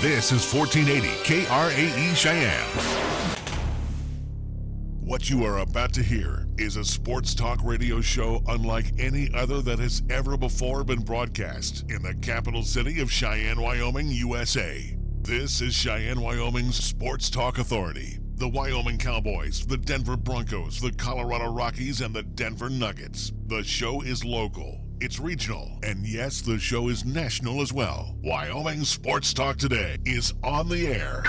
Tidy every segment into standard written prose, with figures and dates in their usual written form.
This is 1480 KRAE Cheyenne. What you are about to hear is a sports talk radio show unlike any other that has ever before been broadcast in the capital city of Cheyenne, Wyoming, USA. This is Cheyenne, Wyoming's Sports Talk Authority. The Wyoming Cowboys, the Denver Broncos, the Colorado Rockies, and the Denver Nuggets. The show is local, it's regional, and yes, the show is national as well. Wyoming Sports Talk Today is on the air.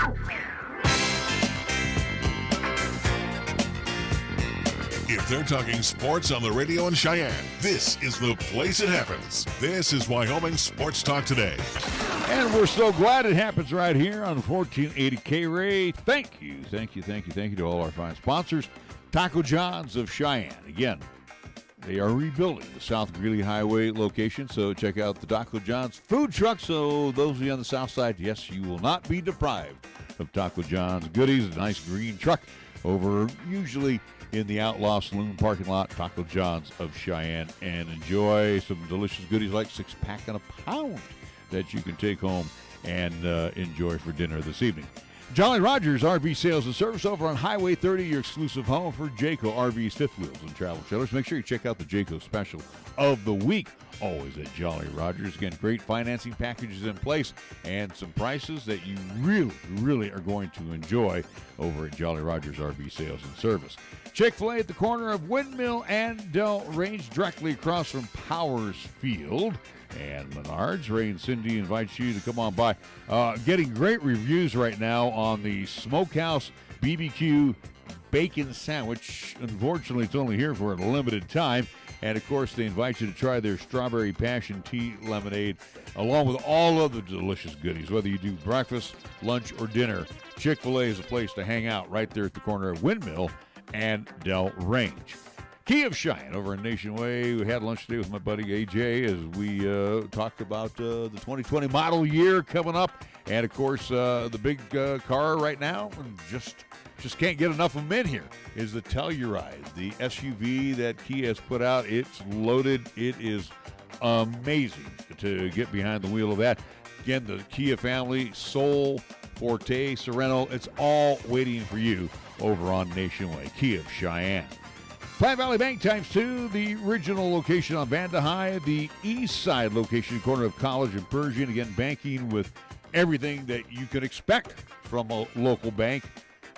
If they're talking sports on the radio in Cheyenne, this is the place it happens. This is Wyoming Sports Talk Today. And we're so glad it happens right here on 1480 KRAE. Thank you to all our fine sponsors. Taco John's of Cheyenne. Again, they are rebuilding the South Greeley Highway location, so check out the Taco John's food truck. So those of you on the south side, yes, you will not be deprived of Taco John's goodies. A nice green truck over usually in the Outlaw Saloon parking lot, Taco John's of Cheyenne, and enjoy some delicious goodies like 6-pack and a pound that you can take home and enjoy for dinner this evening. Jolly Rogers RV Sales and Service over on Highway 30, your exclusive home for Jayco RVs, fifth wheels, and travel trailers. Make sure you check out the Jayco special of the week, always at Jolly Rogers. Again, great financing packages in place and some prices that you really are going to enjoy over at Jolly Rogers RV Sales and Service. Chick-fil-A at the corner of Windmill and Del Range, directly across from Powers Field. And Menards, Ray and Cindy invites you to come on by. Getting great reviews right now on the Smokehouse BBQ Bacon Sandwich. Unfortunately, it's only here for a limited time. And, of course, they invite you to try their Strawberry Passion Tea Lemonade, along with all other delicious goodies. Whether you do breakfast, lunch, or dinner, Chick-fil-A is a place to hang out right there at the corner of Windmill and Del Range. Key of Cheyenne over in Nation Way. We had lunch today with my buddy AJ as we talked about the 2020 model year coming up. And, of course, the big car right now, and just can't get enough of them in here, is the Telluride, the SUV that Kia has put out. It's loaded. It is amazing to get behind the wheel of that. Again, the Kia family, Soul, Forte, Sorento, it's all waiting for you over on Nation Way. Key of Cheyenne. Platte Valley Bank ×2, the original location on Vanda High, the east side location, corner of College and Pershing. Again, banking with everything that you can expect from a local bank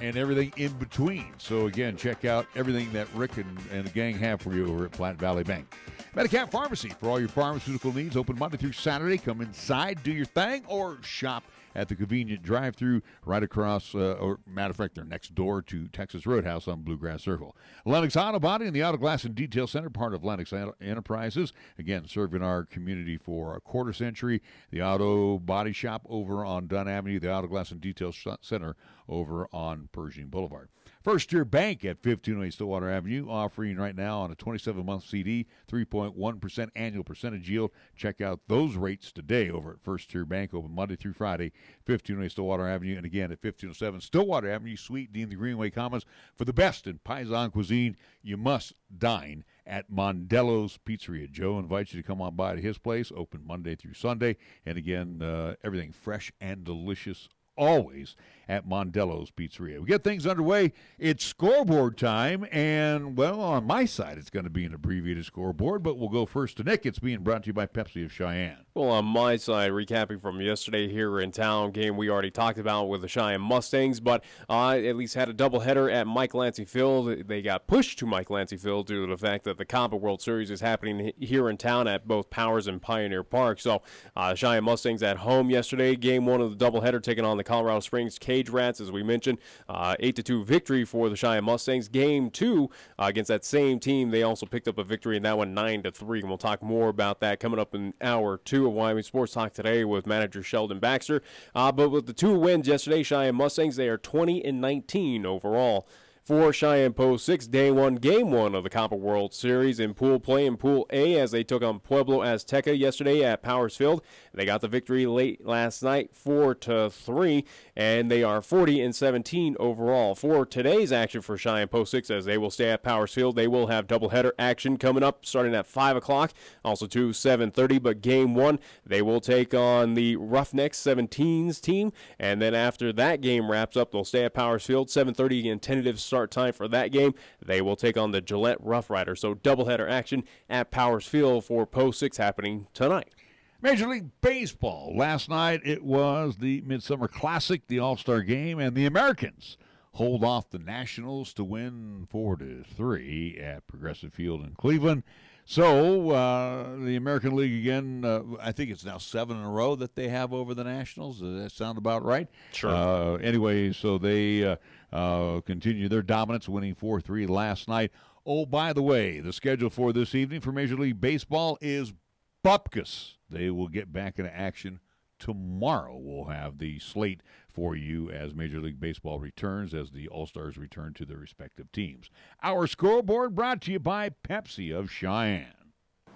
and everything in between. So, again, check out everything that Rick and the gang have for you over at Platte Valley Bank. Medicap Pharmacy, for all your pharmaceutical needs, open Monday through Saturday. Come inside, do your thing, or shop at the convenient drive-thru right across, or matter of fact, they're next door to Texas Roadhouse on Bluegrass Circle. Lennox Auto Body and the Auto Glass and Detail Center, part of Lennox Enterprises. Again, serving our community for a quarter century. The Auto Body Shop over on Dunn Avenue. The Auto Glass and Detail Center over on Pershing Boulevard. First Year Bank at 1508 Stillwater Avenue, offering right now on a 27-month CD, 3.1% annual percentage yield. Check out those rates today over at First Year Bank, open Monday through Friday, 1508 Stillwater Avenue, and again at 1507 Stillwater Avenue, Suite D in the Greenway Commons. For the best in Paisan cuisine, you must dine at Mondello's Pizzeria. Joe invites you to come on by to his place, open Monday through Sunday, and again, everything fresh and delicious always at Mondello's Pizzeria. We get things underway. It's scoreboard time, and, well, on my side, it's going to be an abbreviated scoreboard, but we'll go first to Nick. It's being brought to you by Pepsi of Cheyenne. Well, on my side, recapping from yesterday here in town, game we already talked about with the Cheyenne Mustangs, but at least had a doubleheader at Mike Lancey Field. They got pushed to Mike Lancey Field due to the fact that the Compa World Series is happening here in town at both Powers and Pioneer Park. So, Cheyenne Mustangs at home yesterday. Game one of the doubleheader taking on the Colorado Springs Cage Rats, as we mentioned. 8-2 victory for the Cheyenne Mustangs. Game two against that same team, they also picked up a victory in that one, 9-3. And we'll talk more about that coming up in hour two of Wyoming Sports Talk today with manager Sheldon Baxter. But with the two wins yesterday, Cheyenne Mustangs, they are 20-19 overall. for Cheyenne Post 6, Day 1, Game 1 of the Copper World Series in pool play in Pool A as they took on Pueblo Azteca yesterday at Powers Field. They got the victory late last night, 4-3, and they are 40-17 overall. For today's action for Cheyenne Post 6, as they will stay at Powers Field, they will have doubleheader action coming up starting at 5 o'clock, also to 7:30. But Game 1, they will take on the Roughnecks 17s team, and then after that game wraps up, they'll stay at Powers Field, 7:30 again, tentative start time for that game. They will take on the Gillette Rough Riders. So doubleheader action at Powers Field for Post 6 happening tonight. Major League Baseball. Last night it was the Midsummer Classic, the All-Star Game, and the Americans hold off the Nationals to win 4-3 at Progressive Field in Cleveland. So the American League again, I think it's now 7 in a row that they have over the Nationals. Does that sound about right? Sure. Anyway, so they continue their dominance, winning 4-3 last night. Oh, by the way, the schedule for this evening for Major League Baseball is Bupkis. They will get back into action tomorrow. We'll have the slate for you as Major League Baseball returns, as the All-Stars return to their respective teams. Our scoreboard brought to you by Pepsi of Cheyenne.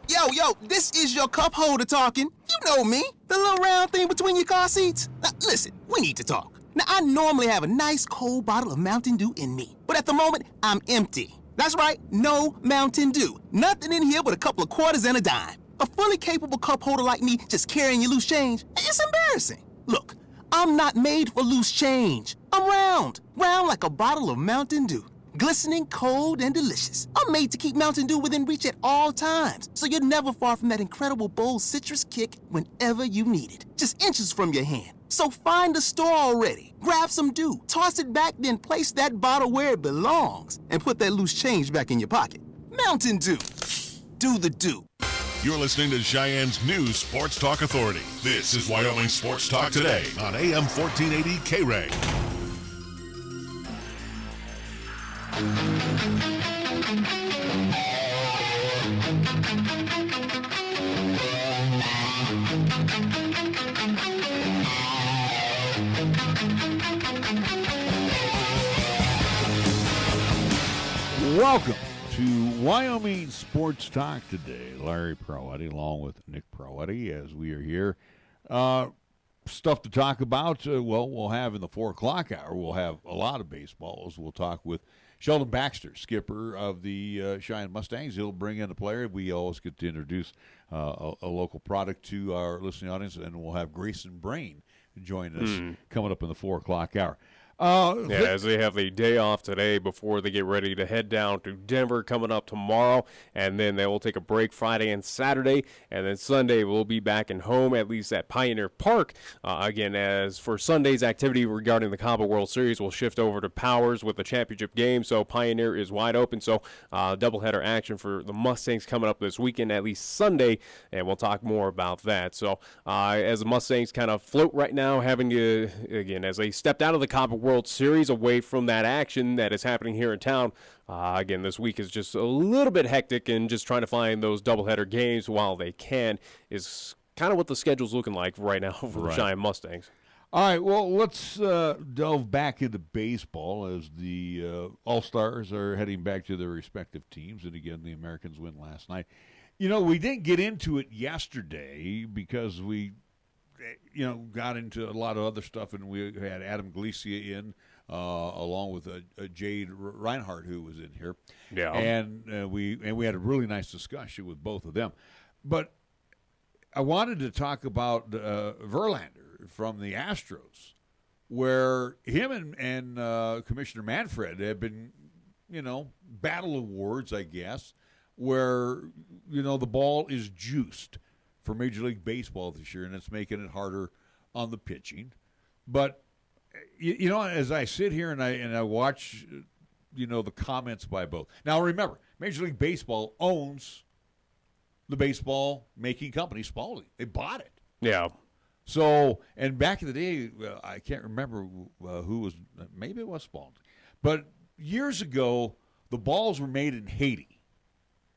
Yo, this is your cup holder talking. You know me, the little round thing between your car seats. Now, listen, we need to talk. Now, I normally have a nice cold bottle of Mountain Dew in me, but at the moment, I'm empty. That's right, no Mountain Dew. Nothing in here but a couple of quarters and a dime. A fully capable cup holder like me just carrying your loose change, it's embarrassing. Look, I'm not made for loose change. I'm round like a bottle of Mountain Dew. Glistening, cold, and delicious. I'm made to keep Mountain Dew within reach at all times, so you're never far from that incredible bold citrus kick whenever you need it. Just inches from your hand. So find a store already, grab some Dew, toss it back, then place that bottle where it belongs, and put that loose change back in your pocket. Mountain Dew. Do the Dew. You're listening to Cheyenne's new Sports Talk Authority. This is Wyoming Sports Talk Today on AM 1480 KRAE. Welcome to Wyoming Sports Talk Today. Larry Proetti along with Nick Proetti as we are here. Stuff to talk about. We'll have in the 4 o'clock hour, we'll have a lot of baseballs. We'll talk with Sheldon Baxter, skipper of the Cheyenne Mustangs. He'll bring in a player. We always get to introduce a local product to our listening audience, and we'll have Grayson Brain join us coming up in the 4 o'clock hour. As they have a day off today before they get ready to head down to Denver coming up tomorrow, and then they will take a break Friday and Saturday, and then Sunday we'll be back in home, at least at Pioneer Park. Again, as for Sunday's activity regarding the Copper World Series, we'll shift over to Powers with the championship game, so Pioneer is wide open, so doubleheader action for the Mustangs coming up this weekend, at least Sunday, and we'll talk more about that. So as the Mustangs kind of float right now, having to, again, as they stepped out of the Copper World Series away from that action that is happening here in town. Again, this week is just a little bit hectic, and just trying to find those doubleheader games while they can is kind of what the schedule's looking like right now for the Cheyenne Mustangs. All right, well, let's delve back into baseball as the All-Stars are heading back to their respective teams. And again, the Americans win last night. You know, we didn't get into it yesterday because we got into a lot of other stuff, and we had Adam Galicia in along with Jade Reinhardt, who was in here. Yeah. And we had a really nice discussion with both of them. But I wanted to talk about Verlander from the Astros, where him and Commissioner Manfred have been, battle awards, I guess, where, the ball is juiced for Major League Baseball this year, and it's making it harder on the pitching. But, as I sit here and I watch, the comments by both. Now, remember, Major League Baseball owns the baseball-making company, Spalding. They bought it. Yeah. So, and back in the day, I can't remember who was, maybe it was Spalding. But years ago, the balls were made in Haiti.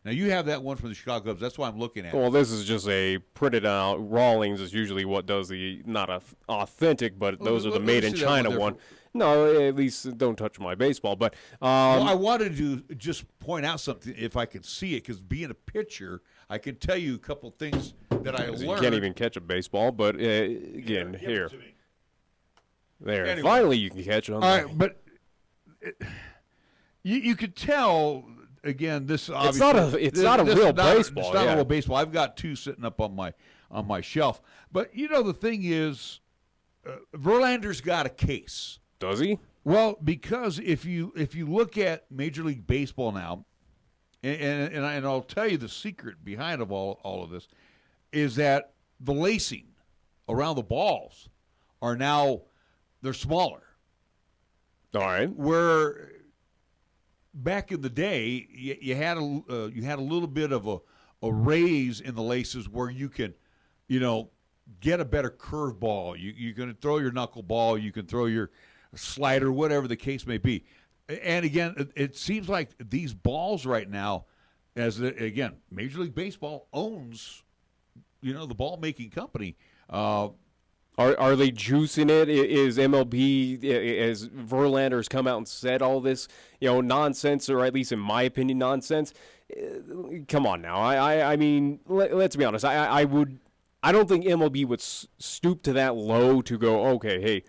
Now, you have that one from the Chicago Cubs. That's why I'm looking at it. Well, this is just a printed out. Rawlings is usually what does the, not authentic, but those are the made in China one. No, at least don't touch my baseball. But well, I wanted to just point out something if I could see it, because being a pitcher, I can tell you a couple things that I learned. You can't even catch a baseball, but again, here. There. Anyway. Finally, you can catch it on All there. right, but you could tell, again, this obviously. It's not a real baseball. It's not a real baseball. I've got two sitting up on my shelf. But, the thing is, Verlander's got a case. Does he? Well, because if you look at Major League Baseball now, and I'll tell you the secret behind all of this, is that the lacing around the balls are now, they're smaller. All right. Where back in the day, you had a little bit of a raise in the laces where you can, get a better curve ball. You can throw your knuckleball, you can throw your slider, whatever the case may be. And again, it seems like these balls right now, again, Major League Baseball owns, the ball making company. Are they juicing it? Is MLB, as Verlander's come out and said all this, nonsense, or at least in my opinion, nonsense? Come on now. I mean, let's be honest. I don't think MLB would stoop to that low to go, okay, hey,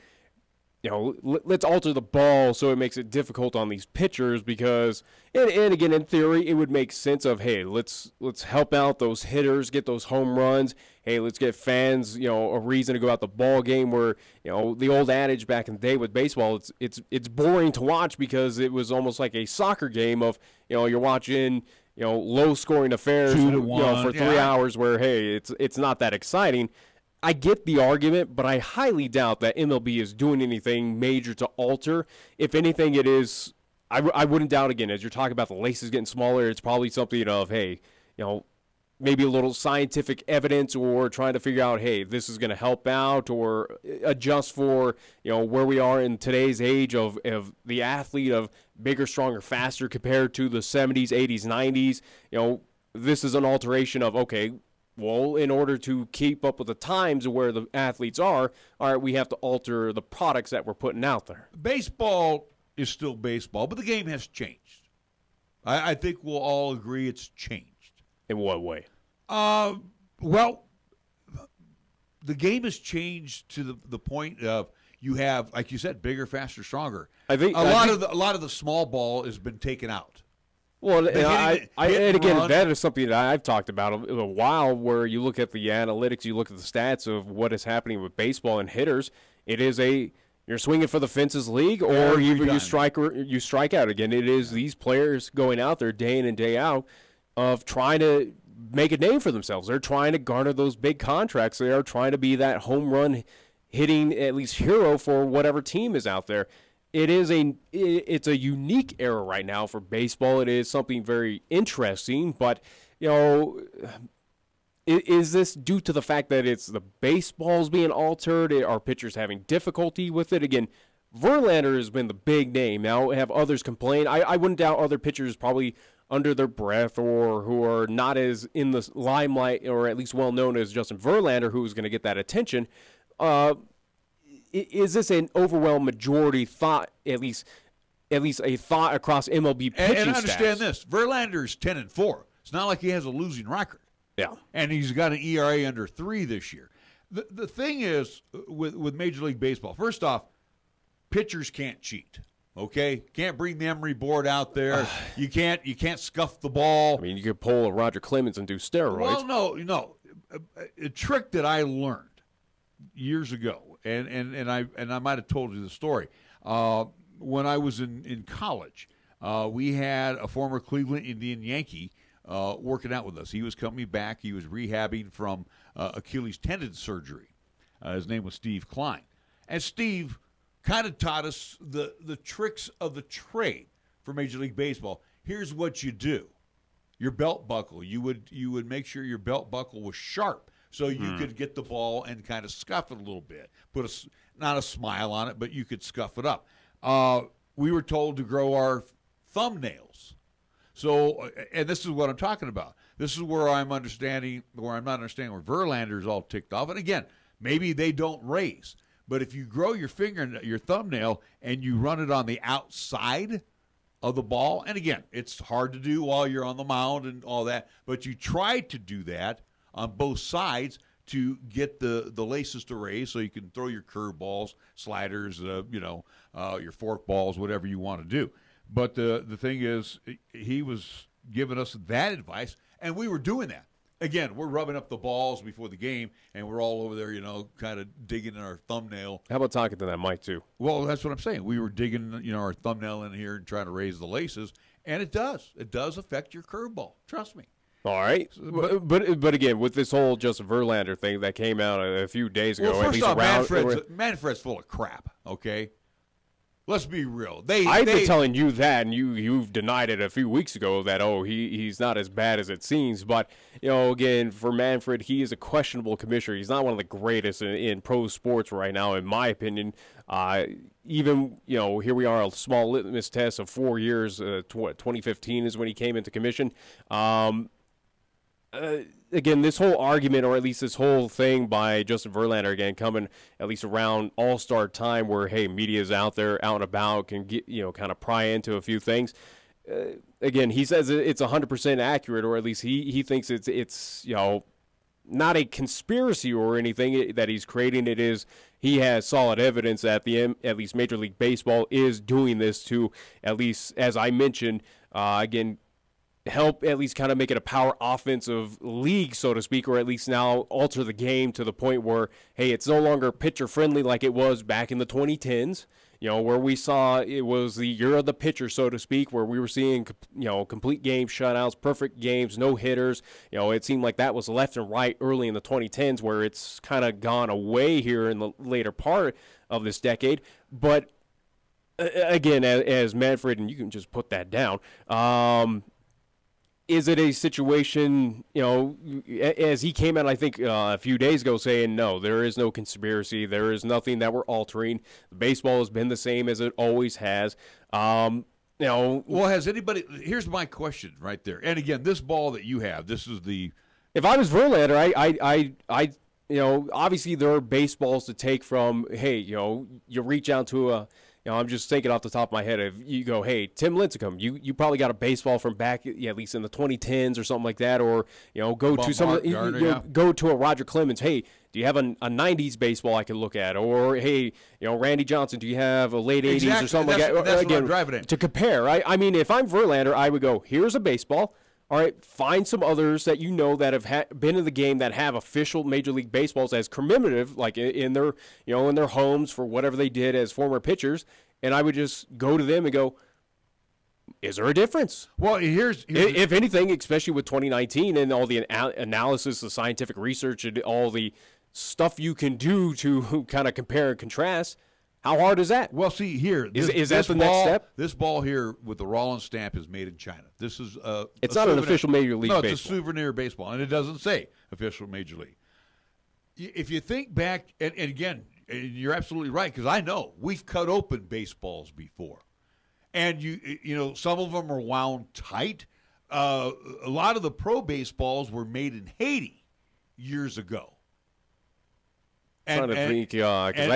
let's alter the ball so it makes it difficult on these pitchers, because, and again, in theory, it would make sense of, hey, let's help out those hitters, get those home runs. Hey, let's get fans, a reason to go out the ball game, where, the old adage back in the day with baseball, it's boring to watch because it was almost like a soccer game of, you're watching, low scoring affairs, for 3 hours where, hey, it's not that exciting. I get the argument, but I highly doubt that MLB is doing anything major to alter. If anything, it is, I wouldn't doubt, again, as you're talking about the laces getting smaller, it's probably something of, hey, maybe a little scientific evidence, or trying to figure out, hey, this is going to help out or adjust for, where we are in today's age of the athlete of bigger, stronger, faster compared to the 70s, 80s, 90s. This is an alteration of, okay, well, in order to keep up with the times of where the athletes are, all right, we have to alter the products that we're putting out there. Baseball is still baseball, but the game has changed. I think we'll all agree it's changed. In what way? Well, the game has changed to the point of you have, like you said, bigger, faster, stronger. I think a lot of the small ball has been taken out. Well, and again, that is something that I've talked about a while, where you look at the analytics, you look at the stats of what is happening with baseball and hitters. It is you're swinging for the fences league, or you strike out. Again, it is these players going out there day in and day out of trying to make a name for themselves. They're trying to garner those big contracts. They are trying to be that home run hitting, at least, hero for whatever team is out there. It's a unique era right now for baseball. It is something very interesting, but is this due to the fact that it's the baseball's being altered? Are pitchers having difficulty with it? Again, Verlander has been the big name. Now, have others complain? I wouldn't doubt other pitchers probably under their breath, or who are not as in the limelight, or at least well known as Justin Verlander, who is going to get that attention. Is this an overwhelming majority thought, at least a thought across MLB pitching and understand staffs? this: Verlander's 10-4. It's not like he has a losing record. Yeah, and he's got an ERA under 3 this year. The thing is with Major League Baseball, first off, pitchers can't cheat. Okay, can't bring the emery board out there. You can't scuff the ball. I mean, you could pull a Roger Clemens and do steroids. Well, no. A trick that I learned years ago, and I might have told you the story. When I was in college, we had a former Cleveland Indian Yankee working out with us. He was coming back. He was rehabbing from Achilles tendon surgery. His name was Steve Klein, and Steve kind of taught us the tricks of the trade for Major League Baseball. Here's what you do: your belt buckle. You would make sure your belt buckle was sharp, so you could get the ball and kind of scuff it a little bit. Put not a smile on it, but you could scuff it up. We were told to grow our thumbnails. So, and this is what I'm talking about. This is where I'm not understanding where Verlander's all ticked off. And again, maybe they don't raise. But if you grow your thumbnail, and you run it on the outside of the ball, and again, it's hard to do while you're on the mound and all that, but you try to do that on both sides to get the laces to raise so you can throw your curve balls, sliders, your fork balls, whatever you want to do. But the thing is, he was giving us that advice, and we were doing that. Again, we're rubbing up the balls before the game, and we're all over there, kind of digging in our thumbnail. How about talking to that mic, too? Well, that's what I'm saying. We were digging, our thumbnail in here and trying to raise the laces, and it does. It does affect your curveball. Trust me. All right. But again, with this whole Justin Verlander thing that came out a few days ago. Well, first off, Manfred's Manfred's full of crap, okay? Let's be real. I've been telling you that, and you've denied it a few weeks ago that, he's not as bad as it seems. But, again, for Manfred, he is a questionable commissioner. He's not one of the greatest in pro sports right now, in my opinion. Even, here we are, a small litmus test of 4 years. 2015 is when he came into commission. Again, this whole argument, or at least this whole thing by Justin Verlander, again, coming at least around All-Star time where, hey, media's out there, out and about, can get, kind of pry into a few things. Again, he says it's 100% accurate, or at least he thinks it's not a conspiracy or anything that he's creating. It is, he has solid evidence that at least Major League Baseball is doing this to, at least, as I mentioned, again, help at least kind of make it a power offensive league, so to speak, or at least now alter the game to the point where, hey, it's no longer pitcher friendly like it was back in the 2010s, where we saw it was the year of the pitcher, so to speak, where we were seeing, complete game shutouts, perfect games, no hitters. It seemed like that was left and right early in the 2010s, where it's kind of gone away here in the later part of this decade. But again, as Manfred, and you can just put that down, is it a situation, as he came out, I think, a few days ago saying, no, there is no conspiracy. There is nothing that we're altering. The baseball has been the same as it always has. Well, has anybody – here's my question right there. And, again, this ball that you have, this is the – if I was Verlander, I obviously there are baseballs to take from, hey, you reach out to a – I'm just thinking off the top of my head. If you go, hey, Tim Lincecum, you probably got a baseball from back, at least in the 2010s or something like that, or go to some go to a Roger Clemens. Hey, do you have a 90s baseball I can look at? Or hey, Randy Johnson, do you have a late 80s or something like that? That's what I'm driving at. To compare, right? I mean, if I'm Verlander, I would go, here's a baseball. All right, find some others that that have been in the game that have official Major League Baseballs as commemorative, like in their in their homes for whatever they did as former pitchers, and I would just go to them and go, is there a difference? Well, here's if anything, especially with 2019 and all the analysis, the scientific research, and all the stuff you can do to kind of compare and contrast. How hard is that? Well, see here. Is that the next step? This ball here with the Rollins stamp is made in China. This is it's not an official Major League baseball. No, it's a souvenir baseball, and it doesn't say official Major League. If you think back, and again, you're absolutely right, because I know we've cut open baseballs before, and some of them are wound tight. A lot of the pro baseballs were made in Haiti years ago. Trying to think, because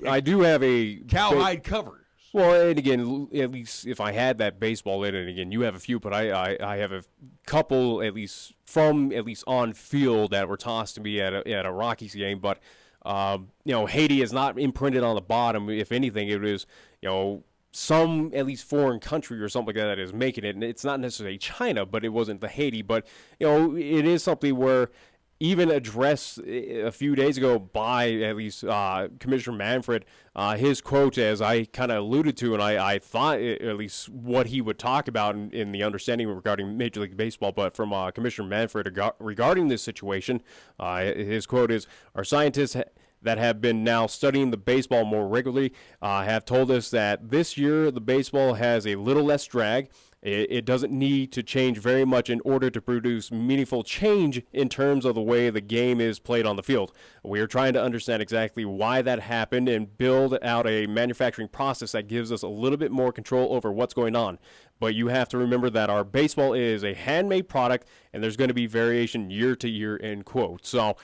I do have a cowhide covers. Well, and again, at least if I had that baseball in it, again, you have a few, but I have a couple at least on field that were tossed to me at a Rockies game. But Haiti is not imprinted on the bottom. If anything, it is some at least foreign country or something like that is making it, and it's not necessarily China, but it wasn't the Haiti. But it is something where, even addressed a few days ago by at least Commissioner Manfred, his quote, as I kind of alluded to, and I thought at least what he would talk about in the understanding regarding Major League Baseball, but from Commissioner Manfred regarding this situation, his quote is, our scientists that have been now studying the baseball more regularly have told us that this year the baseball has a little less drag. It doesn't need to change very much in order to produce meaningful change in terms of the way the game is played on the field. We are trying to understand exactly why that happened and build out a manufacturing process that gives us a little bit more control over what's going on. But you have to remember that our baseball is a handmade product, and there's going to be variation year to year, end quote. So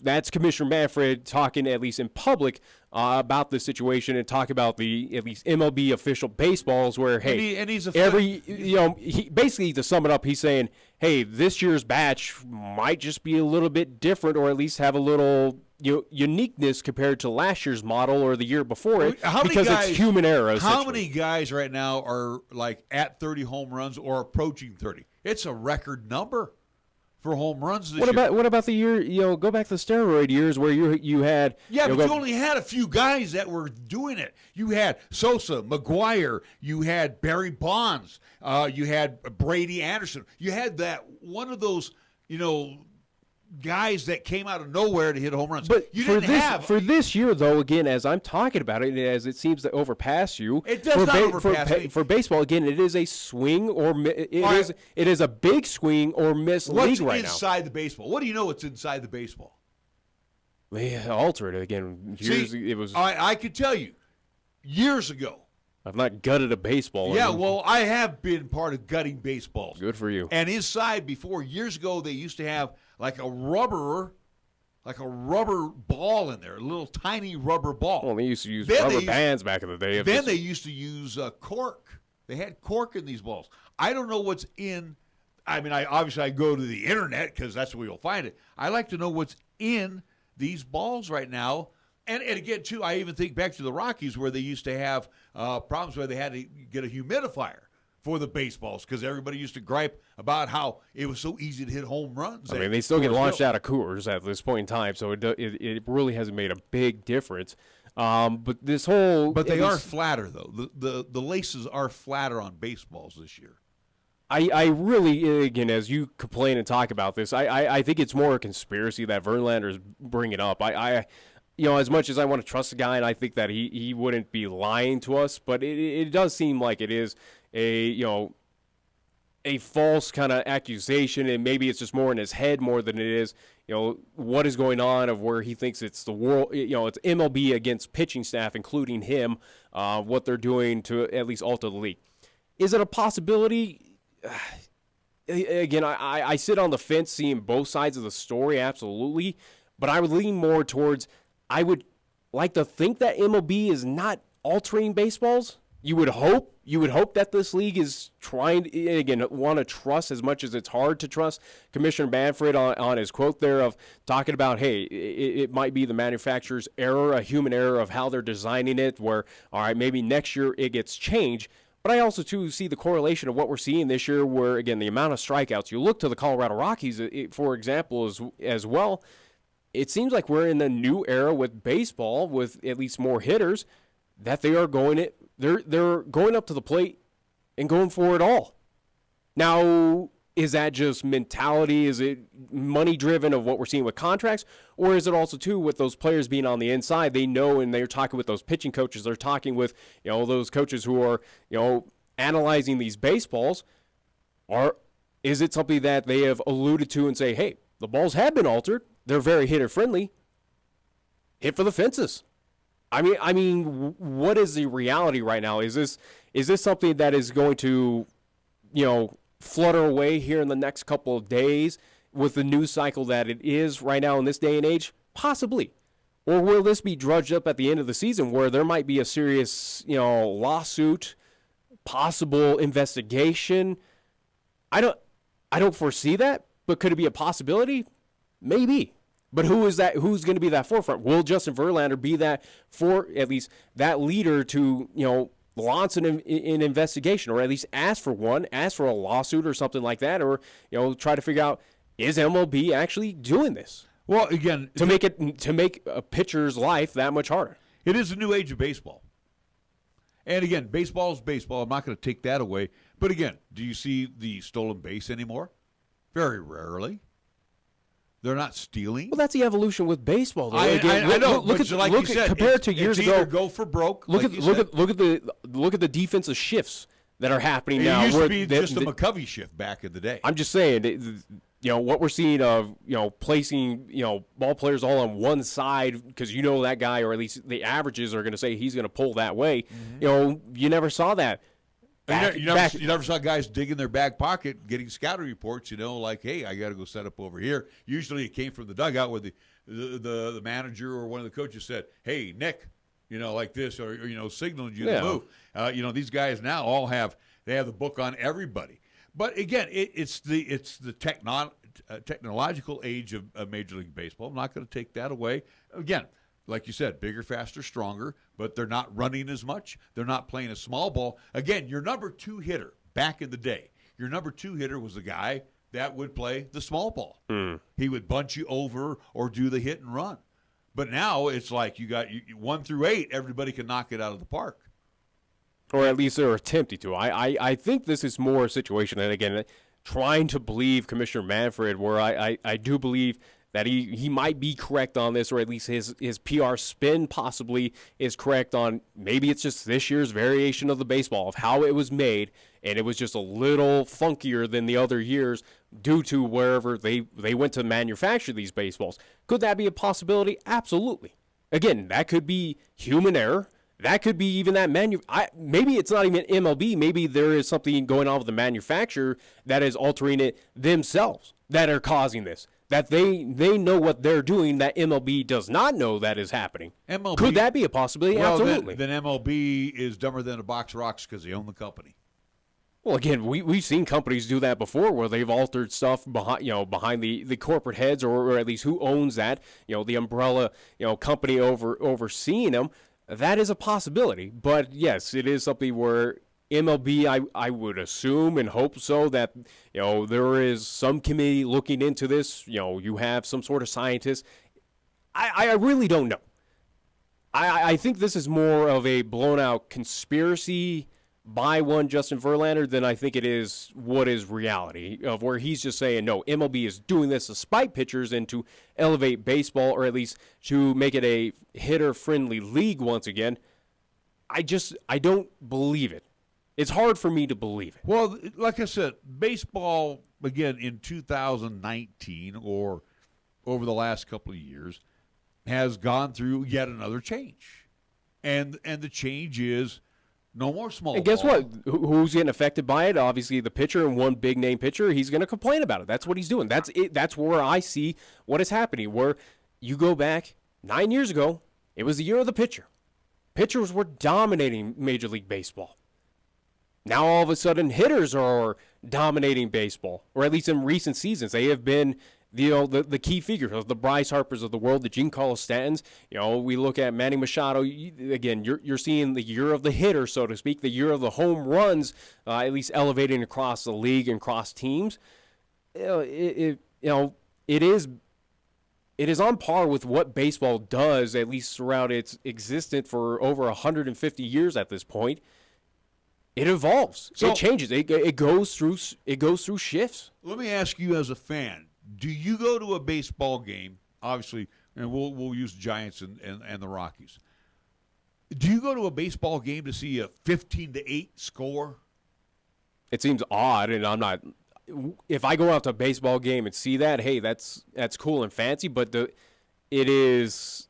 that's Commissioner Manfred talking, at least in public, about the situation and talk about the at least MLB official baseballs where, hey, and he's basically to sum it up, he's saying, hey, this year's batch might just be a little bit different or at least have a little uniqueness compared to last year's model or the year before it it's human error. How many guys right now are like at 30 home runs or approaching 30? It's a record number for home runs this year. What about the year, go back to the steroid years where you had... Yeah, but you only had a few guys that were doing it. You had Sosa, McGuire, you had Barry Bonds, you had Brady Anderson. You had that one of those, guys that came out of nowhere to hit home runs. But you for this year, though, again, as I'm talking about it, as it seems to overpass you, it does not overpass me. For baseball, again, it is a swing or it is a big swing or miss league right now. What's inside the baseball? What do you know what's inside the baseball? They altered it again. It was. I could tell you, years ago. I've not gutted a baseball. Yeah, well, I have been part of gutting baseballs. Good for you. And inside, before, years ago, they used to have like a rubber ball in there, a little tiny rubber ball. Well, they used to use rubber bands back in the day. Then they used to use cork. They had cork in these balls. I don't know what's in. I mean, I go to the internet because that's where you'll find it. I like to know what's in these balls right now. And again, too, I even think back to the Rockies where they used to have problems where they had to get a humidifier for the baseballs because everybody used to gripe about how it was so easy to hit home runs. I mean, they still get launched out of Coors at this point in time, so it really hasn't made a big difference. But this whole... But they are flatter, though. The laces are flatter on baseballs this year. I really, again, as you complain and talk about this, I think it's more a conspiracy that Verlander's bringing up. As much as I want to trust the guy, and I think that he wouldn't be lying to us, but it does seem like it is a false kind of accusation, and maybe it's just more in his head more than it is, what is going on of where he thinks it's the world, it's MLB against pitching staff, including him, what they're doing to at least alter the league. Is it a possibility? Again, I sit on the fence seeing both sides of the story, absolutely, but I would lean more towards... I would like to think that MLB is not altering baseballs. You would hope that this league is trying to, again, want to trust as much as it's hard to trust. Commissioner Manfred on his quote there of talking about, hey, it might be the manufacturer's error, a human error of how they're designing it, where, all right, maybe next year it gets changed. But I also, too, see the correlation of what we're seeing this year where, again, the amount of strikeouts. You look to the Colorado Rockies, for example, as well. It seems like we're in a new era with baseball, with at least more hitters, that they are they're going up to the plate and going for it all. Now, is that just mentality? Is it money driven of what we're seeing with contracts? Or is it also, too, with those players being on the inside, they know, and they're talking with those pitching coaches, they're talking with, those coaches who are, analyzing these baseballs, is it something that they have alluded to and say, hey, the balls have been altered. They're very hitter-friendly. Hit for the fences. I mean, what is the reality right now? Is this something that is going to, flutter away here in the next couple of days with the news cycle that it is right now in this day and age? Possibly. Or will this be drudged up at the end of the season where there might be a serious, lawsuit, possible investigation? I don't foresee that, but could it be a possibility? Maybe. But who is that? Who's going to be that forefront? Will Justin Verlander be that at least that leader to, launch an investigation, or at least ask for a lawsuit or something like that, or, try to figure out, is MLB actually doing this? Well, again, to make a pitcher's life that much harder. It is a new age of baseball. And again, baseball is baseball. I'm not going to take that away. But again, do you see the stolen base anymore? Very rarely. They're not stealing. Well, that's the evolution with baseball. Though. I know. Look at compared to years ago. Go for broke. Look at the defensive shifts that are happening now. It used to be just a McCovey shift back in the day. I'm just saying, what we're seeing of placing ball players all on one side because that guy, or at least the averages are going to say he's going to pull that way. Mm-hmm. You never saw that. You never saw guys dig in their back pocket getting scouting reports, like, hey, I got to go set up over here. Usually it came from the dugout where the manager or one of the coaches said, hey, Nick, like this, or, signaling you to move. These guys now all have the book on everybody. But again, it's the technological age of Major League Baseball. I'm not going to take that away. Again, like you said, bigger, faster, stronger, but they're not running as much. They're not playing a small ball. Again, your number 2 hitter back in the day, your number 2 hitter was the guy that would play the small ball. He would bunch you over or do the hit and run. But now it's like you got 1 through 8, everybody can knock it out of the park. Or at least they're attempting to. I think this is more a situation, and again, trying to believe Commissioner Manfred, where I do believe that he might be correct on this, or at least his PR spin possibly is correct on maybe it's just this year's variation of the baseball, of how it was made, and it was just a little funkier than the other years due to wherever they went to manufacture these baseballs. Could that be a possibility? Absolutely. Again, that could be human error. That could be even that maybe it's not even MLB. Maybe there is something going on with the manufacturer that is altering it themselves, that are causing this. That they know what they're doing that MLB does not know that is happening. Could that be a possibility? Well, absolutely. Then MLB is dumber than a box of rocks because they own the company. Well, again, we've seen companies do that before, where they've altered stuff behind the corporate heads, or at least who owns that, the umbrella company overseeing them. That is a possibility. But yes, it is something where MLB, I would assume and hope so, that there is some committee looking into this. You have some sort of scientist. I really don't know. I think this is more of a blown out conspiracy by one Justin Verlander than I think it is what is reality, of where he's just saying, no, MLB is doing this to spite pitchers and to elevate baseball, or at least to make it a hitter-friendly league once again. I don't believe it. It's hard for me to believe it. Well, like I said, baseball, again, in 2019 or over the last couple of years, has gone through yet another change. And the change is no more small And guess ball. what? Who's getting affected by it? Obviously, the pitcher, and one big-name pitcher, he's going to complain about it. That's what he's doing. That's it. That's where I see what is happening, where you go back 9 years ago, it was the year of the pitcher. Pitchers were dominating Major League Baseball. Now, all of a sudden, hitters are dominating baseball, or at least in recent seasons. They have been the key figures of the Bryce Harpers of the world, the Giancarlo Stantons. We look at Manny Machado. Again, you're seeing the year of the hitter, so to speak, the year of the home runs, at least elevating across the league and across teams. It is on par with what baseball does, at least throughout its existence for over 150 years at this point. It evolves. It changes. It goes through shifts. Let me ask you, as a fan, do you go to a baseball game? Obviously, and we'll use the Giants and the Rockies. Do you go to a baseball game to see a 15-8 score? It seems odd, and I'm not. If I go out to a baseball game and see that, hey, that's cool and fancy, but it is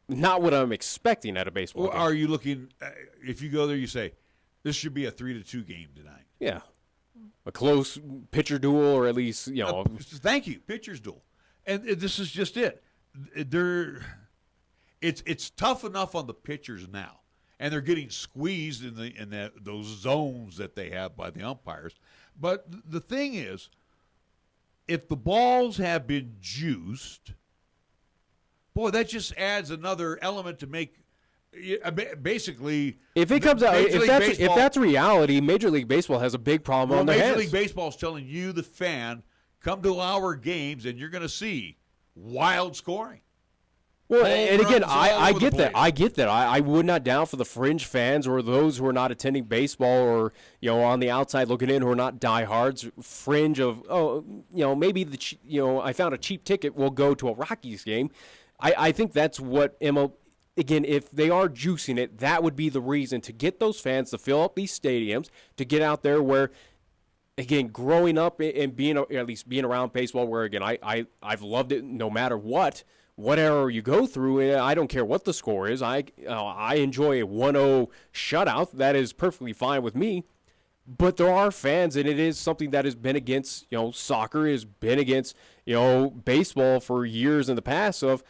not what I'm expecting at a baseball game. Are you looking? If you go there, you say, this should be a 3-2 game tonight. Yeah. A close pitcher duel, or at least, Thank you, pitcher's duel. And this is just it. It's tough enough on the pitchers now, and they're getting squeezed in those zones that they have by the umpires. But the thing is, if the balls have been juiced, boy, that just adds another element to make. Basically, if it comes out, if that's reality, Major League Baseball has a big problem on their hands. Major League Baseball is telling you, the fan, come to our games and you're going to see wild scoring. Well, and again, I get that. I get that. I would not doubt for the fringe fans or those who are not attending baseball, or on the outside looking in, who are not diehards, fringe of maybe I found a cheap ticket, we'll go to a Rockies game. I think that's what Again, if they are juicing it, that would be the reason to get those fans to fill up these stadiums, to get out there where, again, growing up and being around baseball, where, again, I've loved it no matter what era you go through. I don't care what the score is. I enjoy a 1-0 shutout. That is perfectly fine with me. But there are fans, and it is something that has been against, soccer, has been against, baseball for years in the past of,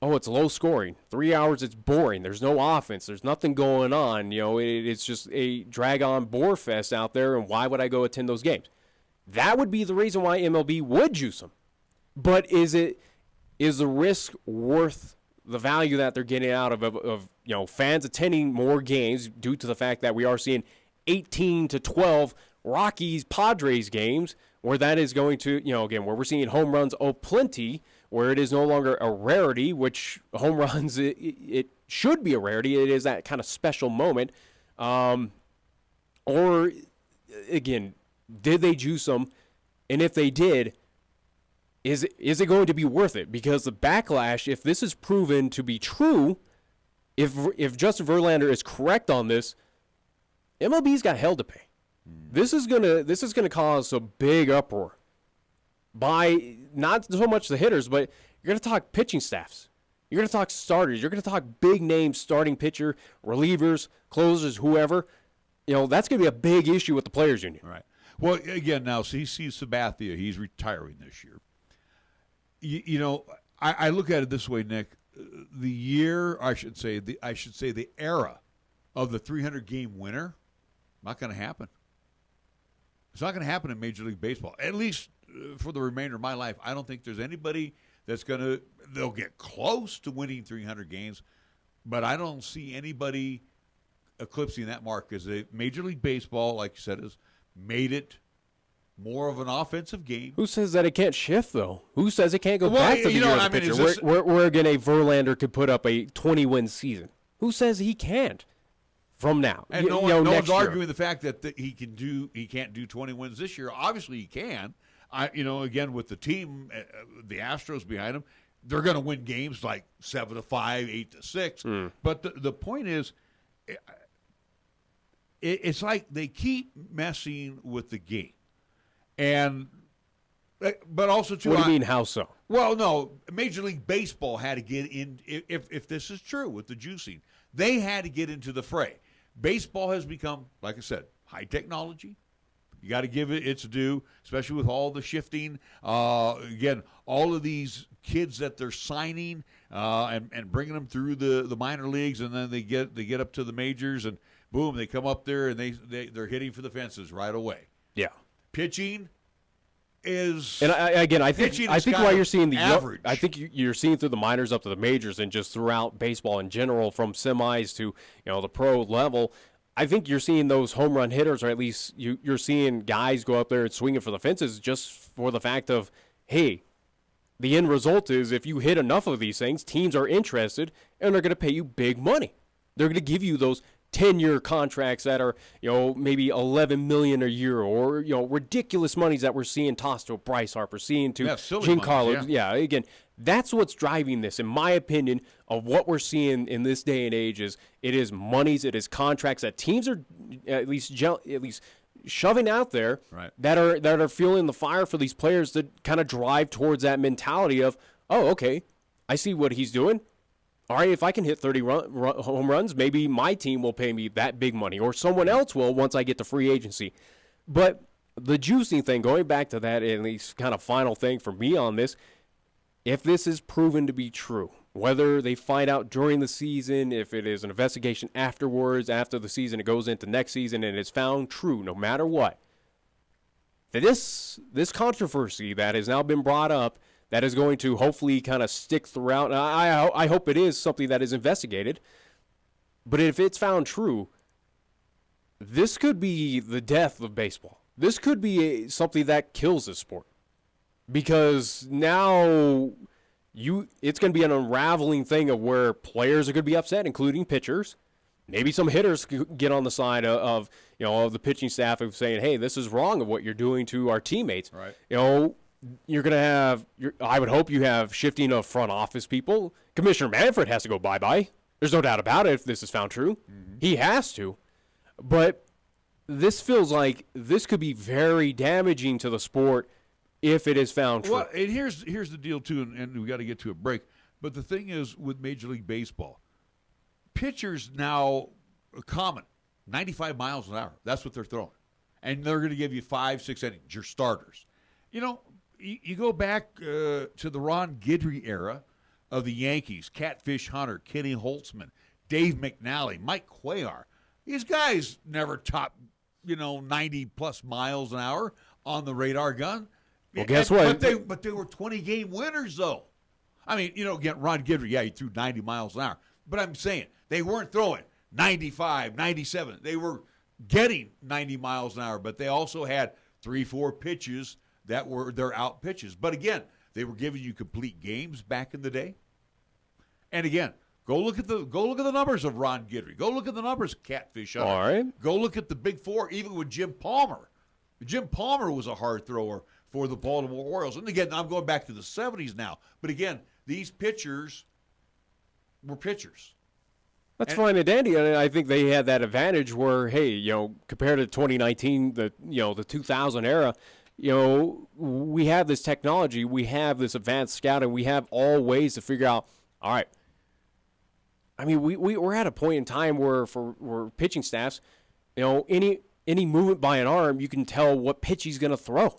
oh, it's low scoring. 3 hours, it's boring. There's no offense. There's nothing going on. It's just a drag-on bore fest out there, and why would I go attend those games? That would be the reason why MLB would juice them. But is the risk worth the value that they're getting out of fans attending more games due to the fact that we are seeing 18-12 Rockies-Padres games where that is going to, again, where we're seeing home runs plenty, where it is no longer a rarity, which home runs, it should be a rarity. It is that kind of special moment. Or, again, did they juice them? And if they did, is it going to be worth it? Because the backlash, if this is proven to be true, if Justin Verlander is correct on this, MLB's got hell to pay. This is gonna cause a big uproar by not so much the hitters, but you're gonna talk pitching staffs. You're gonna talk starters. You're gonna talk big names, starting pitcher, relievers, closers, whoever. That's gonna be a big issue with the players' union. Right. Well, again, now CC Sabathia, he's retiring this year. I look at it this way, Nick. The era of the 300-game winner, not going to happen. It's not going to happen in Major League Baseball, at least for the remainder of my life. I don't think there's anybody they'll get close to winning 300 games, but I don't see anybody eclipsing that mark because Major League Baseball, like you said, has made it more of an offensive game. Who says that it can't shift, though? Who says it can't go back to the year of the pitcher? Where again, a Verlander could put up a 20-win season. Who says he can't from now? And no one's arguing the fact that he can't do 20 wins this year. Obviously, he can. Again, with the team, the Astros behind him, they're going to win games like 7-5, 8-6. But the point is, it's like they keep messing with the game. But also, too. What do you mean, how so? Well, no, Major League Baseball had to get in. If this is true with the juicing, they had to get into the fray. Baseball has become, like I said, high technology. You got to give it its due, especially with all the shifting. Again, all of these kids that they're signing and bringing them through the minor leagues, and then they get up to the majors, and boom, they come up there and they're hitting for the fences right away. Yeah. Pitching is, and I think why you're seeing the average. I think you're seeing through the minors up to the majors and just throughout baseball in general, from semis to the pro level. I think you're seeing those home run hitters, or at least you're seeing guys go up there and swinging for the fences just for the fact of, hey, the end result is if you hit enough of these things, teams are interested and they're going to pay you big money. They're going to give you those 10-year contracts that are, maybe $11 million a year, or ridiculous monies that we're seeing tossed to Bryce Harper, seeing to Giancarlo. Yeah, again, that's what's driving this, in my opinion, of what we're seeing in this day and age. Is it is monies, it is contracts that teams are at least shoving out there, right, that are fueling the fire for these players to kind of drive towards that mentality of, oh, okay, I see what he's doing. All right, if I can hit 30 home runs, maybe my team will pay me that big money, or someone else will once I get to free agency. But the juicing thing, going back to that, and the kind of final thing for me on this, if this is proven to be true, whether they find out during the season, if it is an investigation afterwards, after the season, it goes into next season, and it's found true, no matter what, this controversy that has now been brought up, that is going to hopefully kind of stick throughout. And I hope it is something that is investigated. But if it's found true, this could be the death of baseball. This could be something that kills this sport. Because now it's going to be an unraveling thing of where players are going to be upset, including pitchers. Maybe some hitters get on the side of the pitching staff of saying, hey, this is wrong of what you're doing to our teammates. Right. You're going to have, I would hope you have shifting of front office people. Commissioner Manfred has to go bye-bye. There's no doubt about it if this is found true. Mm-hmm. He has to. But this feels like this could be very damaging to the sport if it is found true. Well, and here's the deal, too, and we got to get to a break. But the thing is, with Major League Baseball, pitchers now are common, 95 miles an hour. That's what they're throwing. and they're going to give you 5-6 innings, your starters. You go back to the Ron Guidry era of the Yankees, Catfish Hunter, Kenny Holtzman, Dave McNally, Mike Cuellar. These guys never topped, 90-plus miles an hour on the radar gun. Well, guess what? But they were 20-game winners, though. I mean, again, Ron Guidry, he threw 90 miles an hour. But I'm saying they weren't throwing 95, 97. They were getting 90 miles an hour, but they also had 3-4 pitches that were their out pitches. But again, they were giving you complete games back in the day. And again, go look at the numbers of Ron Guidry. Go look at the numbers of Catfish Hunter. All right. Go look at the Big Four, even with Jim Palmer. Jim Palmer was a hard thrower for the Baltimore Orioles. And again, I'm going back to the 70s now. But again, these pitchers were pitchers. That's fine and dandy, and I think they had that advantage where, hey, compared to 2019, the 2000 era, we have this technology, we have this advanced scouting, we have all ways to figure out, all right, I mean, we're at a point in time where for pitching staffs, any movement by an arm, you can tell what pitch he's going to throw.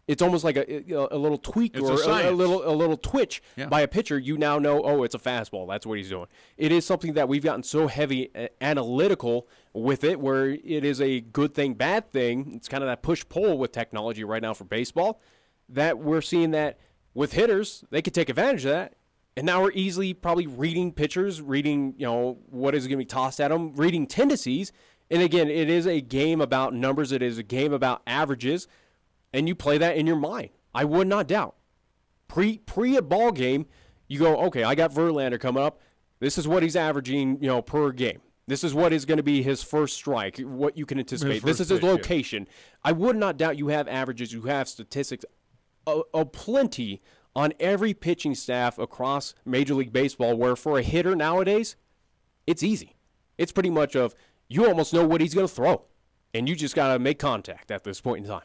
It's almost like a little tweak or a little twitch by a pitcher. You now know, oh, it's a fastball. That's what he's doing. It is something that we've gotten so heavy analytical with it, where it is a good thing, bad thing. It's kind of that push-pull with technology right now for baseball, that we're seeing that with hitters, they could take advantage of that. And now we're easily probably reading pitchers, reading, what is going to be tossed at them, reading tendencies. And again, it is a game about numbers. It is a game about averages. And you play that in your mind. I would not doubt. Pre a ball game, you go, okay, I got Verlander coming up. This is what he's averaging, per game. This is what is going to be his first strike, what you can anticipate. This is his location. I would not doubt you have averages, you have statistics, plenty on every pitching staff across Major League Baseball, where for a hitter nowadays, it's easy. It's pretty much of, you almost know what he's going to throw, and you just got to make contact at this point in time.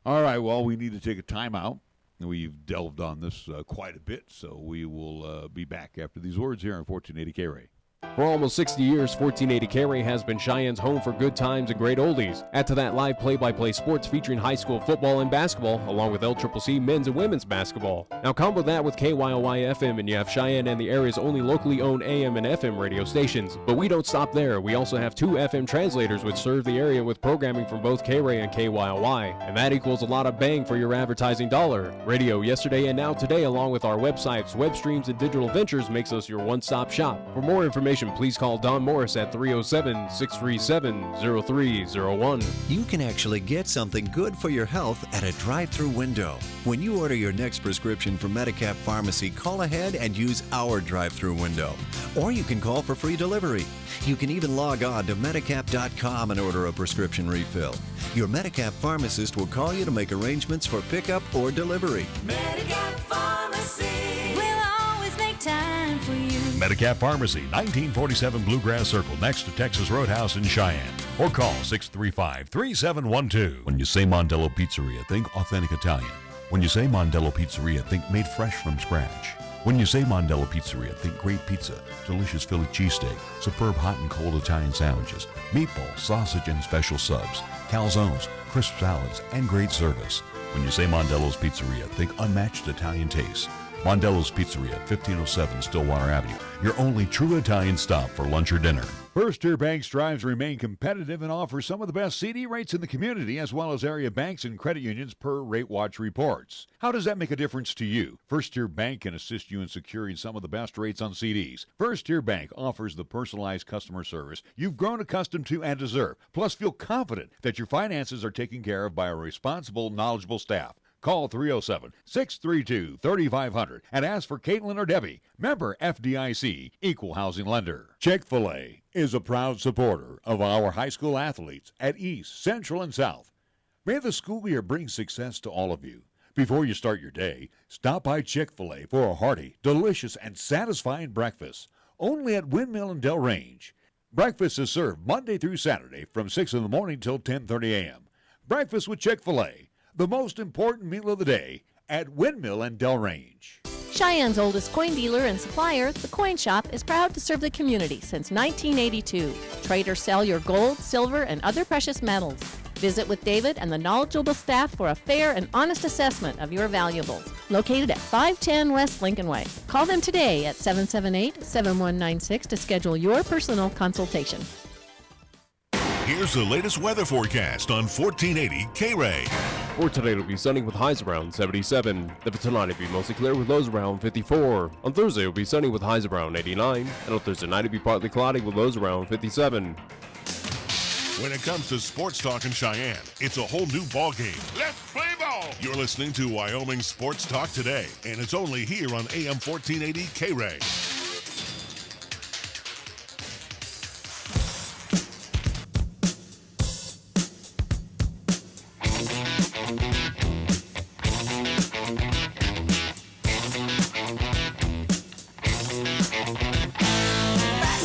All right, well, we need to take a timeout. We've delved on this quite a bit, so we will be back after these words here on 1480 KRAE. For almost 60 years, 1480 KRAE has been Cheyenne's home for good times and great oldies. Add to that live play-by-play sports featuring high school football and basketball, along with LCCC men's and women's basketball. Now combo that with KYOY FM, and you have Cheyenne and the area's only locally owned AM and FM radio stations. But we don't stop there. We also have 2 FM translators which serve the area with programming from both KRAE and KYOY. And that equals a lot of bang for your advertising dollar. Radio yesterday and now today, along with our websites, web streams, and digital ventures, makes us your one-stop shop. For more information, please call Don Morris at 307-637-0301. You can actually get something good for your health at a drive-thru window. When you order your next prescription from Medicap Pharmacy, call ahead and use our drive-thru window. Or you can call for free delivery. You can even log on to Medicap.com and order a prescription refill. Your Medicap pharmacist will call you to make arrangements for pickup or delivery. Medicap Pharmacy will always make time for you. Medicap Pharmacy, 1947 Bluegrass Circle, next to Texas Roadhouse in Cheyenne. Or call 635-3712. When you say Mondello Pizzeria, think authentic Italian. When you say Mondello Pizzeria, think made fresh from scratch. When you say Mondello Pizzeria, think great pizza, delicious Philly cheesesteak, superb hot and cold Italian sandwiches, meatballs, sausage, and special subs, calzones, crisp salads, and great service. When you say Mondello's Pizzeria, think unmatched Italian taste. Mondello's Pizzeria, 1507 Stillwater Avenue, your only true Italian stop for lunch or dinner. First Tier Bank strives to remain competitive and offers some of the best CD rates in the community, as well as area banks and credit unions per Rate Watch reports. How does that make a difference to you? First Tier Bank can assist you in securing some of the best rates on CDs. First Tier Bank offers the personalized customer service you've grown accustomed to and deserve. Plus, feel confident that your finances are taken care of by a responsible, knowledgeable staff. Call 307-632-3500 and ask for Caitlin or Debbie. Member FDIC, Equal Housing Lender. Chick-fil-A is a proud supporter of our high school athletes at East, Central, and South. May the school year bring success to all of you. Before you start your day, stop by Chick-fil-A for a hearty, delicious, and satisfying breakfast. Only at Windmill and Del Range. Breakfast is served Monday through Saturday from 6 in the morning till 10:30 a.m. Breakfast with Chick-fil-A. The most important meal of the day at Windmill and Del Range. Cheyenne's oldest coin dealer and supplier, the Coin Shop, is proud to serve the community since 1982. Trade or sell your gold, silver, and other precious metals. Visit with David and the knowledgeable staff for a fair and honest assessment of your valuables. Located at 510 West Lincoln Way. Call them today at 778-7196 to schedule your personal consultation. Here's the latest weather forecast on 1480 KRAE. For today, it'll be sunny with highs around 77. Then for tonight, it'll be mostly clear with lows around 54. On Thursday, it'll be sunny with highs around 89. And on Thursday night, it'll be partly cloudy with lows around 57. When it comes to sports talk in Cheyenne, it's a whole new ball game. Let's play ball! You're listening to Wyoming Sports Talk today, and it's only here on AM 1480 KRAE.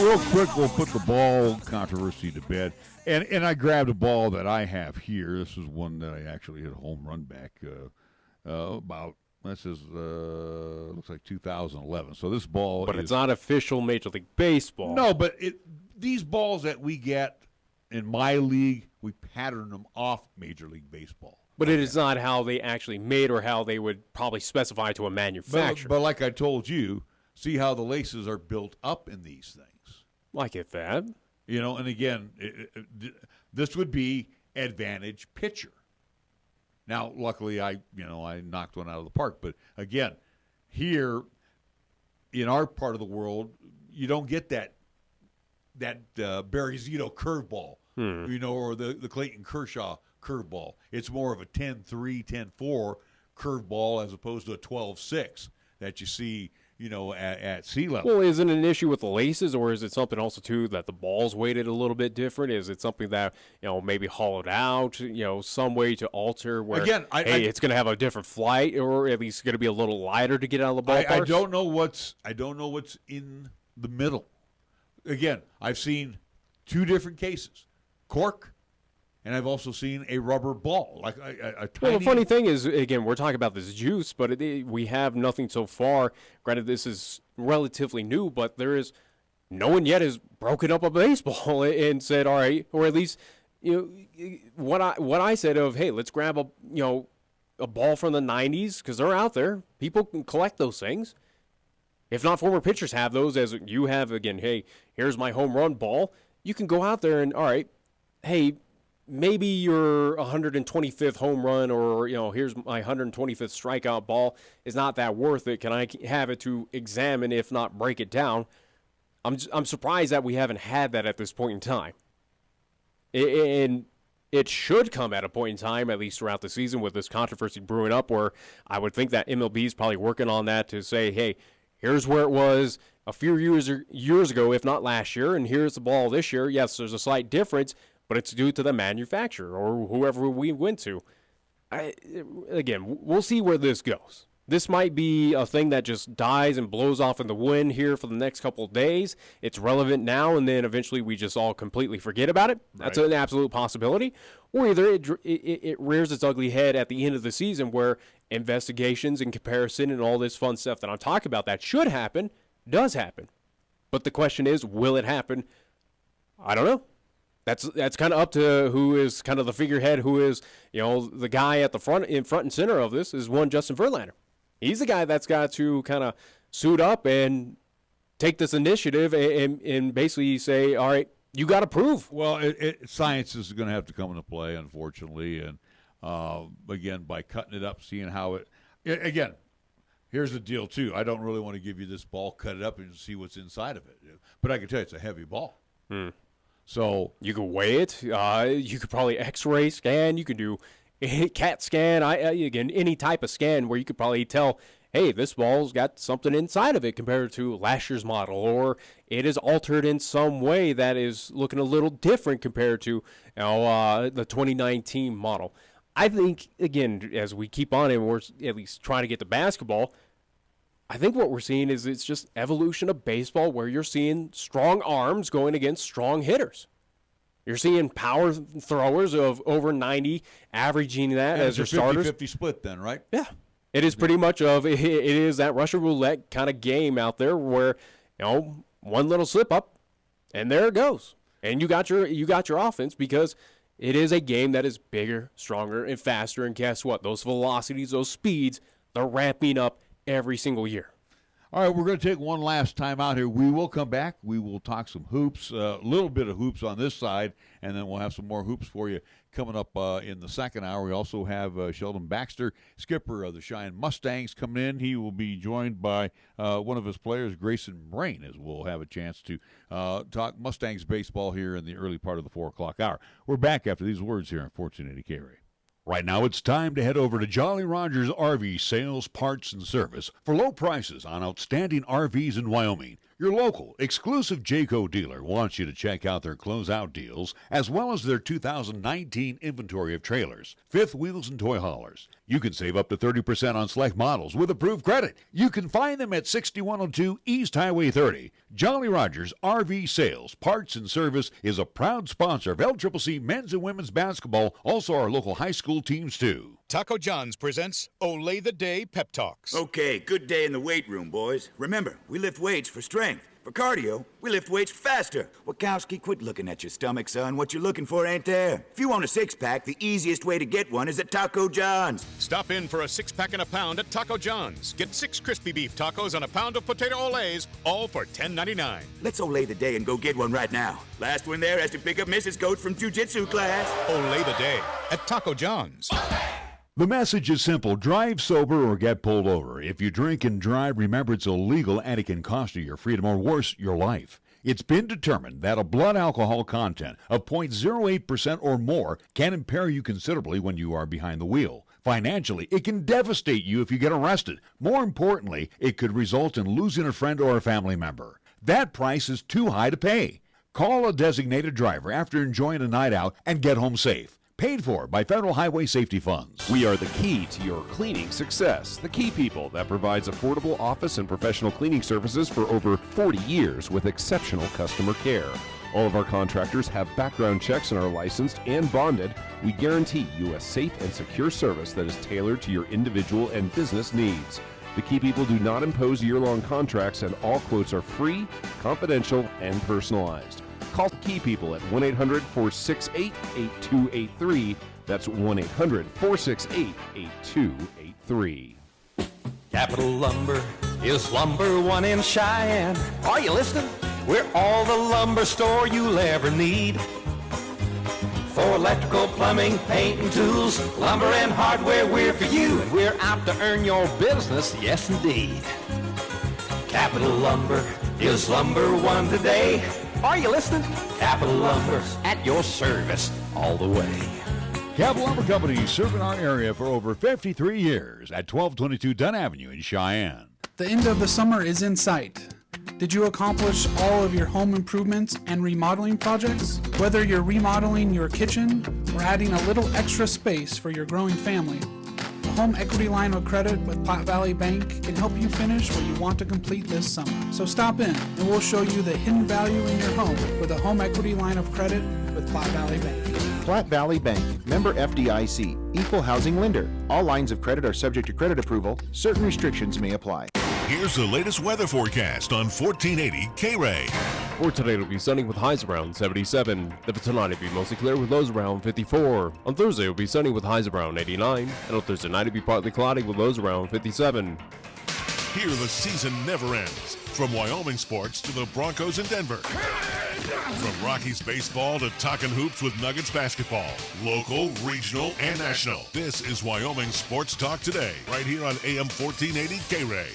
Real quick, we'll put the ball controversy to bed. And I grabbed a ball that I have here. This is one that I actually hit a home run back about, this is, looks like 2011. So this ball But it's not official Major League Baseball. No, but these balls that we get in my league, we pattern them off Major League Baseball. But it is not how they actually made or how they would probably specify to a manufacturer. But like I told you, see how the laces are built up in these things. I get that. You know, and again, this would be advantage pitcher. Now, luckily, I knocked one out of the park. But again, here in our part of the world, you don't get that Barry Zito curveball, or the Clayton Kershaw curveball. It's more of a 10-3, 10-4 curveball as opposed to a 12-6 that you see, at sea level. Well, is it an issue with the laces, or is it something also, too, that the ball's weighted a little bit different? Is it something that, maybe hollowed out, some way to alter where, again, it's going to have a different flight, or at least going to be a little lighter to get out of the ballpark? I don't know what's in the middle. Again, I've seen two different cases, cork, and I've also seen a rubber ball, like a tiny. Well, the funny thing is, again, we're talking about this juice, but we have nothing so far. Granted, this is relatively new, but no one yet has broken up a baseball and said, all right, or at least, what I said of, hey, let's grab a ball from the 90s, because they're out there. People can collect those things. If not, former pitchers have those, as you have, again, hey, here's my home run ball. You can go out there and, all right, hey, maybe your 125th home run or, here's my 125th strikeout ball is not that worth it. Can I have it to examine, if not break it down? I'm surprised that we haven't had that at this point in time. And it should come at a point in time, at least throughout the season, with this controversy brewing up, where I would think that MLB is probably working on that to say, hey, here's where it was a few years ago, if not last year, and here's the ball this year. Yes, there's a slight difference, but it's due to the manufacturer or whoever we went to. Again, we'll see where this goes. This might be a thing that just dies and blows off in the wind here for the next couple of days. It's relevant now, and then eventually we just all completely forget about it. That's an absolute possibility. Or either it rears its ugly head at the end of the season, where investigations and comparison and all this fun stuff that I'm talking about that should happen does happen. But the question is, will it happen? I don't know. That's kind of up to who is kind of the figurehead, who is, the guy at the front and center of this is one Justin Verlander. He's the guy that's got to kind of suit up and take this initiative and basically say, all right, you got to prove. Well, science is going to have to come into play, unfortunately. And, again, by cutting it up, seeing how again, here's the deal, too. I don't really want to give you this ball, cut it up, and see what's inside of it. But I can tell you it's a heavy ball. So you could weigh it. You could probably X-ray scan. You could do a CAT scan. Again, any type of scan where you could probably tell, hey, this ball's got something inside of it compared to last year's model, or it is altered in some way that is looking a little different compared to the 2019 model. I think, again, as we keep on and we're at least trying to get to basketball, I think what we're seeing is it's just evolution of baseball, where you're seeing strong arms going against strong hitters. You're seeing power throwers of over 90 averaging that as your starters. It's a 50-50 split then, right? Yeah. It is pretty much it is that Russian roulette kind of game out there where, one little slip up and there it goes. And you got your offense, because It is a game that is bigger, stronger, and faster. And guess what? Those velocities, those speeds, they're ramping up every single year. All right, we're going to take one last time out here. We will come back. We will talk some hoops, a little bit of hoops on this side, and then we'll have some more hoops for you coming up in the second hour. We also have Sheldon Baxter, skipper of the Cheyenne Mustangs, coming in. He will be joined by one of his players, Grayson, as we'll have a chance to talk Mustangs baseball here in the early part of the 4 o'clock hour. We're back after these words here on 1480 KRAE. Right now, it's time to head over to Jolly Rogers RV Sales, Parts, and Service for low prices on outstanding RVs in Wyoming. Your local, exclusive Jayco dealer wants you to check out their closeout deals, as well as their 2019 inventory of trailers, fifth wheels, and toy haulers. You can save up to 30% on select models with approved credit. You can find them at 6102 East Highway 30. Jolly Rogers RV Sales, Parts, and Service is a proud sponsor of LCCC men's and women's basketball, also our local high school teams too. Taco John's presents Olay the Day Pep Talks. Okay, good day in the weight room, boys. Remember, we lift weights for strength. For cardio, we lift weights faster. Wachowski, quit looking at your stomach, son. What you're looking for ain't there. If you want a six-pack, the easiest way to get one is at Taco John's. Stop in for a 6-pack and a pound at Taco John's. Get 6 crispy beef tacos and a pound of potato olays, all for $10.99. Let's Olay the Day and go get one right now. Last one there has to pick up Mrs. Coach from jiu-jitsu class. Olay the Day at Taco John's. The message is simple. Drive sober or get pulled over. If you drink and drive, remember it's illegal and it can cost you your freedom or worse, your life. It's been determined that a blood alcohol content of 0.08% or more can impair you considerably when you are behind the wheel. Financially, it can devastate you if you get arrested. More importantly, it could result in losing a friend or a family member. That price is too high to pay. Call a designated driver after enjoying a night out and get home safe. Paid for by Federal Highway Safety Funds. We are the key to your cleaning success. The Key People that provides affordable office and professional cleaning services for over 40 years with exceptional customer care. All of our contractors have background checks and are licensed and bonded. We guarantee you a safe and secure service that is tailored to your individual and business needs. The Key People do not impose year-long contracts, and all quotes are free, confidential, and personalized. Call Key People at 1-800-468-8283. That's 1-800-468-8283. Capital Lumber is lumber one in Cheyenne. Are you listening? We're all the lumber store you'll ever need. For electrical, plumbing, paint, and tools, lumber and hardware, we're for you. And we're out to earn your business, yes indeed. Capital Lumber is lumber one today. Are you listening? Capital Lumber's at your service all the way. Capital Lumber Company serving our area for over 53 years at 1222 Dunn Avenue in Cheyenne. The end of the summer is in sight. Did you accomplish all of your home improvements and remodeling projects? Whether you're remodeling your kitchen or adding a little extra space for your growing family, the Home Equity Line of Credit with Platte Valley Bank can help you finish what you want to complete this summer. So stop in and we'll show you the hidden value in your home with a Home Equity Line of Credit with Platte Valley Bank. Platte Valley Bank, member FDIC, equal housing lender. All lines of credit are subject to credit approval. Certain restrictions may apply. Here's the latest weather forecast on 1480 KRAE. For today, it'll be sunny with highs around 77. Then for tonight, it'll be mostly clear with lows around 54. On Thursday, it'll be sunny with highs around 89. And on Thursday night, it'll be partly cloudy with lows around 57. Here, the season never ends. From Wyoming sports to the Broncos in Denver. From Rockies baseball to talking hoops with Nuggets basketball. Local, regional, and national. This is Wyoming Sports Talk Today, right here on AM 1480 KRAE.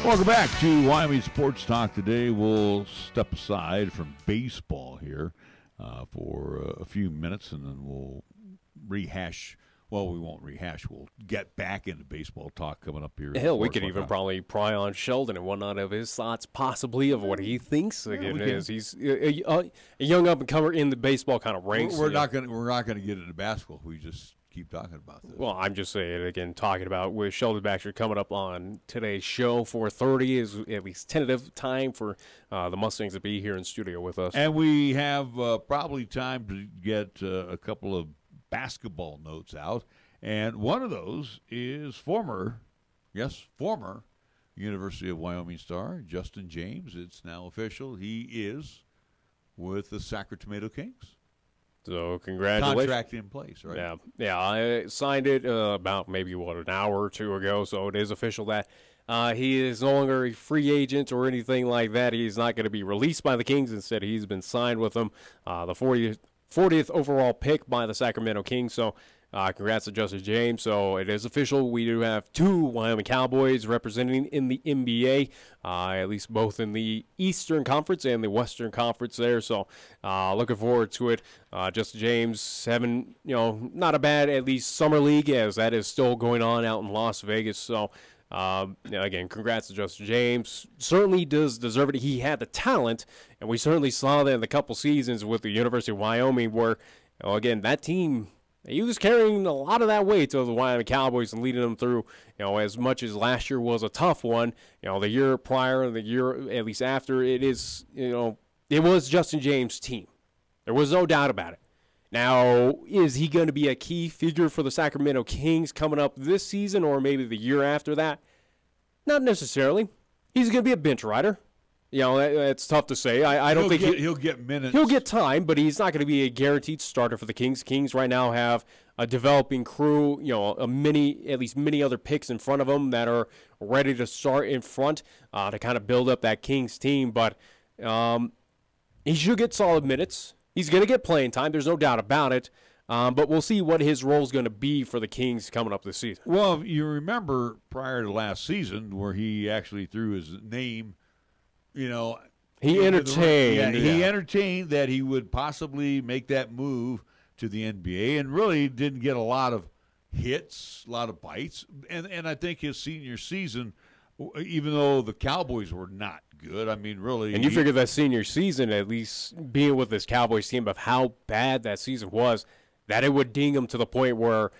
Welcome back to Wyoming Sports Talk. Today we'll step aside from baseball here for a few minutes, and then we'll rehash. Well, we won't rehash. We'll get back into baseball talk coming up here. Hell, we could even probably pry on Sheldon and whatnot of his thoughts, possibly, of what he thinks again is. He's a young up-and-comer in the baseball kind of ranks. We're not going to get into basketball. We just keep talking about this. Well, I'm just saying, again, talking about with Sheldon Baxter coming up on today's show, 4:30 is at least tentative time for the Mustangs to be here in studio with us. And we have probably time to get a couple of basketball notes out. And one of those is former University of Wyoming star Justin James. It's now official. He is with the Sacramento Kings. So congratulations. Contract in place, right? Yeah. I signed it about maybe, an hour or two ago, so it is official that he is no longer a free agent or anything like that. He's not going to be released by the Kings. Instead, he's been signed with them, the 40th overall pick by the Sacramento Kings. So congrats to Justin James. So it is official. We do have 2 Wyoming Cowboys representing in the NBA, at least both in the Eastern Conference and the Western Conference there. So looking forward to it. Justin James having, not a bad, at least summer league, as that is still going on out in Las Vegas. So again, congrats to Justin James. Certainly does deserve it. He had the talent, and we certainly saw that in the couple seasons with the University of Wyoming where, again, that team, he was carrying a lot of that weight of the Wyoming Cowboys and leading them through, as much as last year was a tough one, the year prior and the year at least after, it is, it was Justin James' team. There was no doubt about it. Now, is he going to be a key figure for the Sacramento Kings coming up this season or maybe the year after that? Not necessarily. He's going to be a bench rider. That's tough to say. I don't think he'll get minutes. He'll get time, but he's not going to be a guaranteed starter for the Kings. Kings right now have a developing crew, at least many other picks in front of them that are ready to start in front to kind of build up that Kings team. But he should get solid minutes. He's going to get playing time. There's no doubt about it. But we'll see what his role is going to be for the Kings coming up this season. Well, you remember prior to last season where he actually threw his name, he entertained. He entertained that he would possibly make that move to the NBA and really didn't get a lot of hits, a lot of bites. And I think his senior season, even though the Cowboys were not good, really. And you figure that senior season, at least being with this Cowboys team, of how bad that season was, that it would ding him to the point where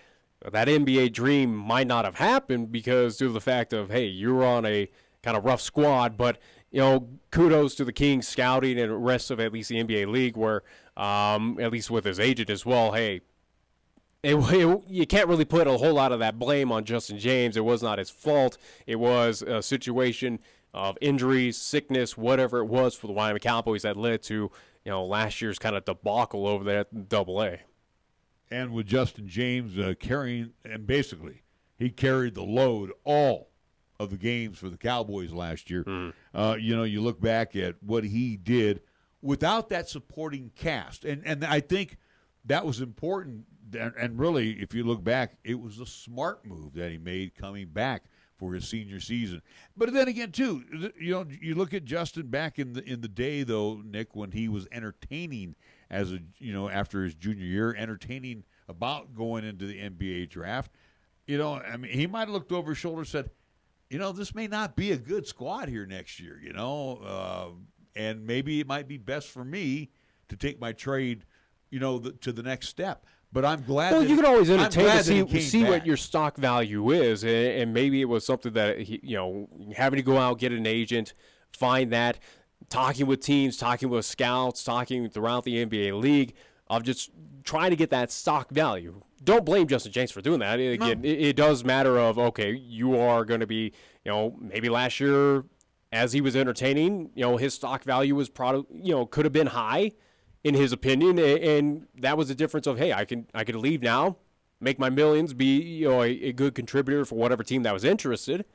that NBA dream might not have happened because due to the fact of, hey, you were on a kind of rough squad, but kudos to the Kings scouting and the rest of at least the NBA league where, at least with his agent as well, hey, you can't really put a whole lot of that blame on Justin James. It was not his fault. It was a situation of injuries, sickness, whatever it was for the Wyoming Cowboys that led to, last year's kind of debacle over there at AA. And with Justin James carrying, and basically he carried the load all of the games for the Cowboys last year. You look back at what he did without that supporting cast. And I think that was important. And really, if you look back, it was a smart move that he made coming back for his senior season. But then again, too, you look at Justin back in the day, though, Nick, when he was entertaining as after his junior year, entertaining about going into the NBA draft. He might have looked over his shoulder and said, this may not be a good squad here next year, and maybe it might be best for me to take my trade, to the next step. But I'm glad. Well, you can always entertain to see what your stock value is, and maybe it was something that having to go out, get an agent, find that, talking with teams, talking with scouts, talking throughout the NBA league of just trying to get that stock value. Don't blame Justin James for doing that. Again, it does matter of, okay, you are going to be, maybe last year as he was entertaining, his stock value was could have been high in his opinion, and that was the difference of, hey, I could leave now, make my millions, be a good contributor for whatever team that was interested,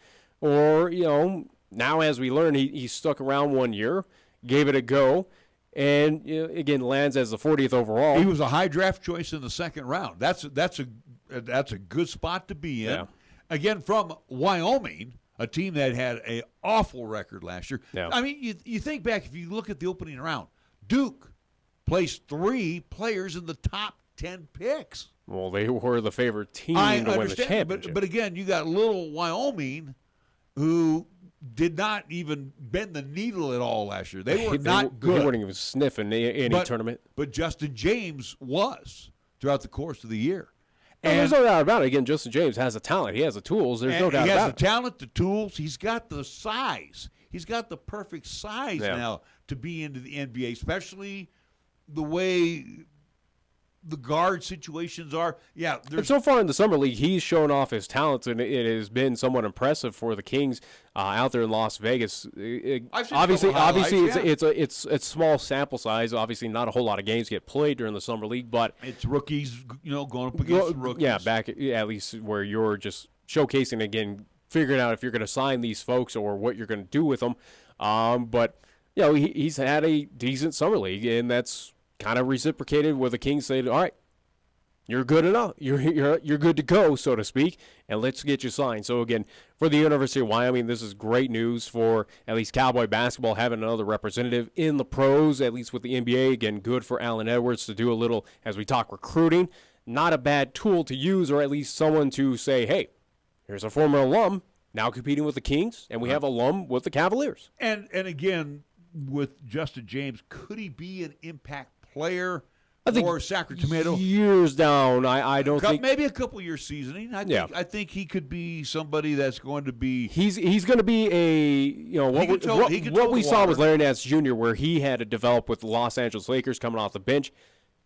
or now as we learn, he stuck around 1 year, gave it a go, and again lands as the 40th overall. He was a high draft choice in the second round. That's a good spot to be in. Yeah. Again, from Wyoming, a team that had an awful record last year. Yeah. You think back, if you look at the opening round, Duke placed 3 players in the top 10 picks. Well, they were the favorite team to win the championship. But again, you got little Wyoming who did not even bend the needle at all last year. They were not good. They weren't even sniffing any tournament. But Justin James was throughout the course of the year. And there's no doubt about it. Again, Justin James has the talent. He has the tools. There's no doubt about it. He has the talent, the tools. He's got the size. He's got the perfect size now to be into the NBA, especially the way the guard situations are. Yeah, and so far in the summer league, he's shown off his talents, and it has been somewhat impressive for the Kings out there in Las Vegas. Obviously, it's a small sample size. Obviously, not a whole lot of games get played during the summer league, but it's rookies, going up against the rookies. Yeah, back at least where you're just showcasing again, figuring out if you're going to sign these folks or what you're going to do with them. But he's had a decent summer league, and that's kind of reciprocated where the Kings say, all right, you're good enough. You're good to go, so to speak, and let's get you signed. So, again, for the University of Wyoming, this is great news for at least Cowboy basketball, having another representative in the pros, at least with the NBA. Again, good for Allen Edwards to do a little, as we talk recruiting, not a bad tool to use, or at least someone to say, hey, here's a former alum now competing with the Kings, and we have alum with the Cavaliers. And again, with Justin James, could he be an impact player for Sacramento? Years down, I don't think. Maybe a couple years seasoning. I think he could be somebody that's going to be. He's going to be what we saw with Larry Nance Jr., where he had to develop with the Los Angeles Lakers coming off the bench.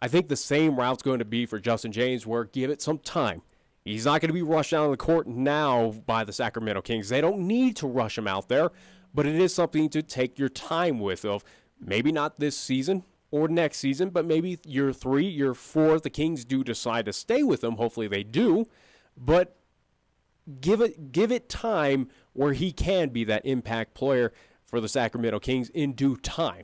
I think the same route's going to be for Justin James, where give it some time. He's not going to be rushed out on the court now by the Sacramento Kings. They don't need to rush him out there, but it is something to take your time with. Of maybe not this season or next season, but maybe year 3, year 4, the Kings do decide to stay with him. Hopefully they do. But give it time where he can be that impact player for the Sacramento Kings in due time.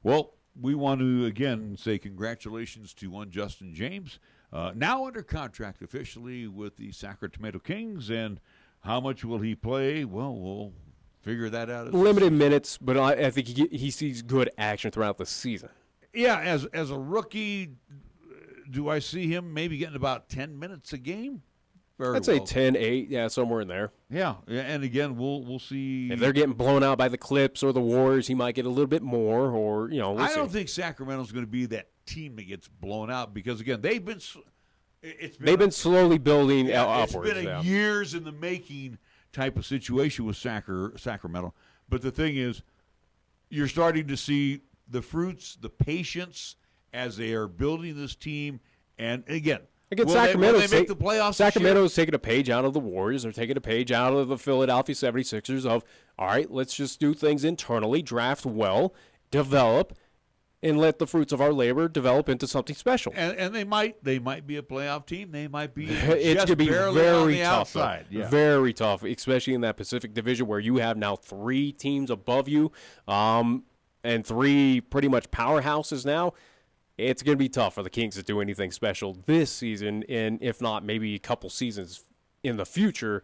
Well, we want to, again, say congratulations to one Justin James, now under contract officially with the Sacramento Kings. And how much will he play? Well, we'll figure that out. Limited minutes, but I think he sees good action throughout the season. Yeah, as a rookie, do I see him maybe getting about 10 minutes a game? I'd say 10, 8, somewhere in there. Yeah, and again, we'll see. If they're getting blown out by the Clips or the Warriors, he might get a little bit more, or, we'll I see. don't think Sacramento's going to be that team that gets blown out because, again, they've been slowly building upwards. It's been years in the making type of situation with Sacramento. But the thing is, you're starting to see the fruits, the patience as they are building this team. And again, Sacramento's they make the playoffs. Sacramento's taking a page out of the Warriors. They're taking a page out of the Philadelphia 76ers of, all right, let's just do things internally, draft well, develop, and let the fruits of our labor develop into something special. And they might be a playoff team. They might be it's just gonna be barely very on the tough, outside. Yeah. Very tough, especially in that Pacific Division where you have now 3 teams above you and 3 pretty much powerhouses now. It's going to be tough for the Kings to do anything special this season, and if not, maybe a couple seasons in the future,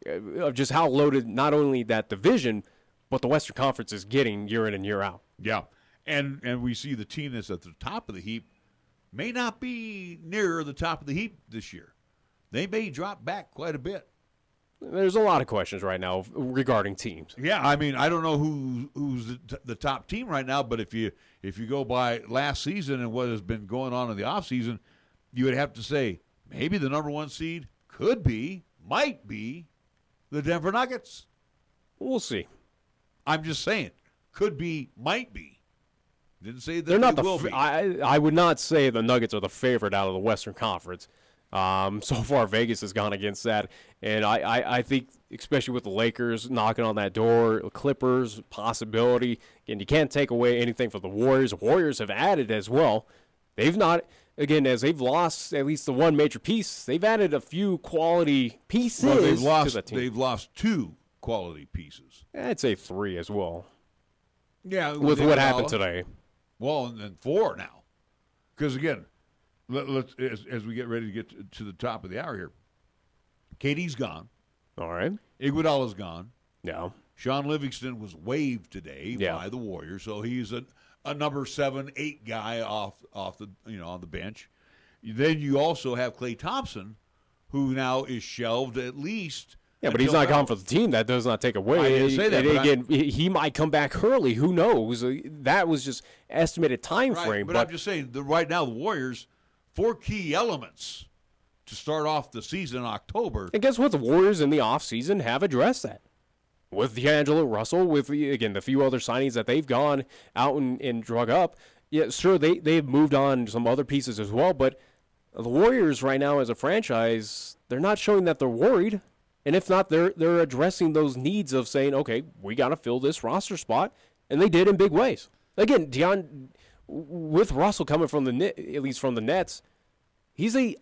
of just how loaded not only that division, but the Western Conference is getting year in and year out. Yeah. And we see the team that's at the top of the heap may not be near the top of the heap this year. They may drop back quite a bit. There's a lot of questions right now regarding teams. Yeah, I mean, I don't know who's the top team right now, but if you go by last season and what has been going on in the offseason, you would have to say maybe the number 1 seed might be the Denver Nuggets. We'll see. I'm just saying, could be, might be. Didn't say that they're not will be. I would not say the Nuggets are the favorite out of the Western Conference. So far, Vegas has gone against that, and I think, especially with the Lakers knocking on that door, Clippers possibility, and you can't take away anything from the Warriors. The Warriors have added as well. They've not, again, as they've lost at least the one major piece, they've added a few quality pieces to the team. They've lost 2 quality pieces. I'd say 3 as well. Yeah, with what happened today. Well, and then 4 now, because again. Let's as we get ready to get to the top of the hour here. KD's gone. All right. Iguodala's gone. Yeah. Sean Livingston was waived today by the Warriors, so he's a number 7, 8 guy off the on the bench. Then you also have Klay Thompson, who now is shelved at least. Yeah, but he's not gone for the team. That does not take away. I didn't say that. And again, he might come back early. Who knows? That was just estimated time frame. But I'm just saying, right now the Warriors, 4 key elements to start off the season in October. And guess what? The Warriors in the offseason have addressed that. With D'Angelo Russell, with, again, the few other signings that they've gone out and drug up. Yeah, sure, they've moved on to some other pieces as well, but the Warriors right now as a franchise, they're not showing that they're worried. And if not, they're addressing those needs of saying, okay, we got to fill this roster spot, and they did in big ways. Again, with Russell coming from at least from the Nets, he's a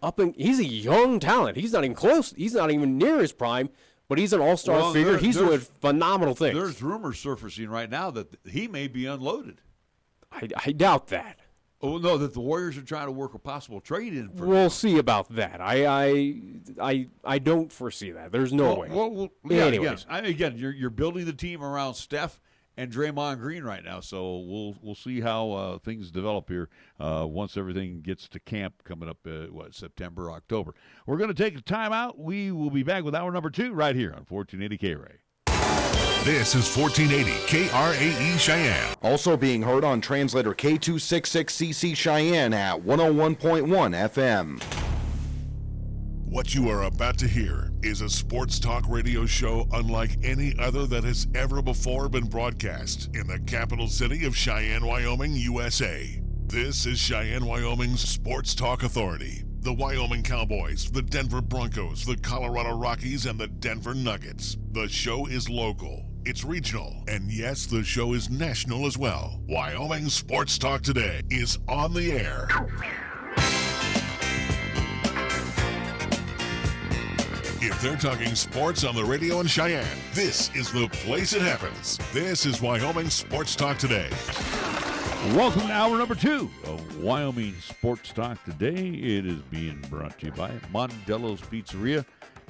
young talent. He's not even close. He's not even near his prime, but he's an all-star figure. He's doing phenomenal things. There's rumors surfacing right now that he may be unloaded. I doubt that. Oh no, that the Warriors are trying to work a possible trade in. We'll see about that. I don't foresee that. There's no way. Yeah, anyways, again, you're building the team around Steph and Draymond Green right now, so we'll see how things develop here once everything gets to camp coming up. September, October. We're going to take a timeout. We will be back with hour number 2 right here on 1480 KRAE. This is 1480 KRAE Cheyenne. Also being heard on translator K266CC Cheyenne at 101.1 FM. What you are about to hear is a sports talk radio show unlike any other that has ever before been broadcast in the capital city of Cheyenne, Wyoming, USA. This is Cheyenne, Wyoming's Sports Talk Authority. The Wyoming Cowboys, the Denver Broncos, the Colorado Rockies, and the Denver Nuggets. The show is local. It's regional, and yes, the show is national as well. Wyoming Sports Talk Today is on the air. If they're talking sports on the radio in Cheyenne, this is the place it happens. This is Wyoming Sports Talk Today. Welcome to hour number 2 of Wyoming Sports Talk Today. It is being brought to you by Mondello's Pizzeria,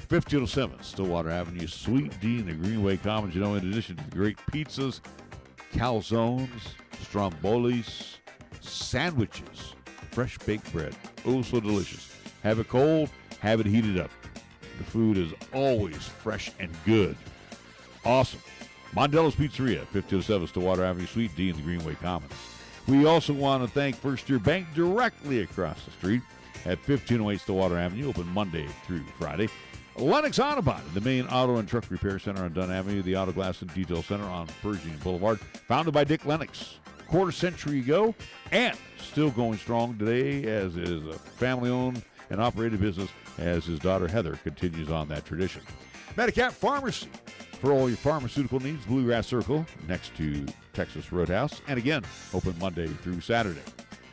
1507 Stillwater Avenue, Suite D in the Greenway Commons. You know, in addition to the great pizzas, calzones, strombolis, sandwiches, fresh baked bread, oh so delicious. Have it cold, have it heated up. The food is always fresh and good. Awesome. Mondello's Pizzeria, 1507 Stillwater Avenue, Suite D in the Greenway Commons. We also want to thank First Year Bank directly across the street at 1508 Stillwater Avenue, open Monday through Friday. Lennox Autobody, the main auto and truck repair center on Dunn Avenue, the Auto Glass and Detail Center on Pershing Boulevard, founded by Dick Lennox. Quarter century ago, and still going strong today as is a family-owned and operated business as his daughter Heather continues on that tradition. Medicap Pharmacy, for all your pharmaceutical needs, Bluegrass Circle next to Texas Roadhouse, and again, open Monday through Saturday.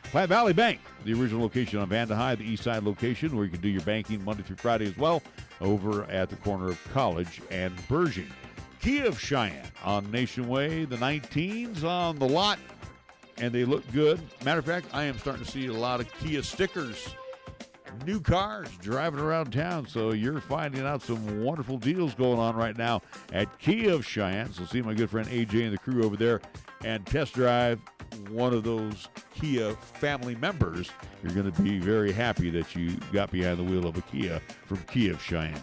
Platte Valley Bank, the original location on Vanda High, the east side location where you can do your banking Monday through Friday as well, over at the corner of College and Pershing. Kia of Cheyenne on Nation Way, the 19s on the lot, and they look good. Matter of fact, I am starting to see a lot of Kia stickers, new cars driving around town, so you're finding out some wonderful deals going on right now at Kia of Cheyenne. So see my good friend AJ and the crew over there and test drive one of those Kia family members. You're going to be very happy that you got behind the wheel of a Kia from Kia of Cheyenne.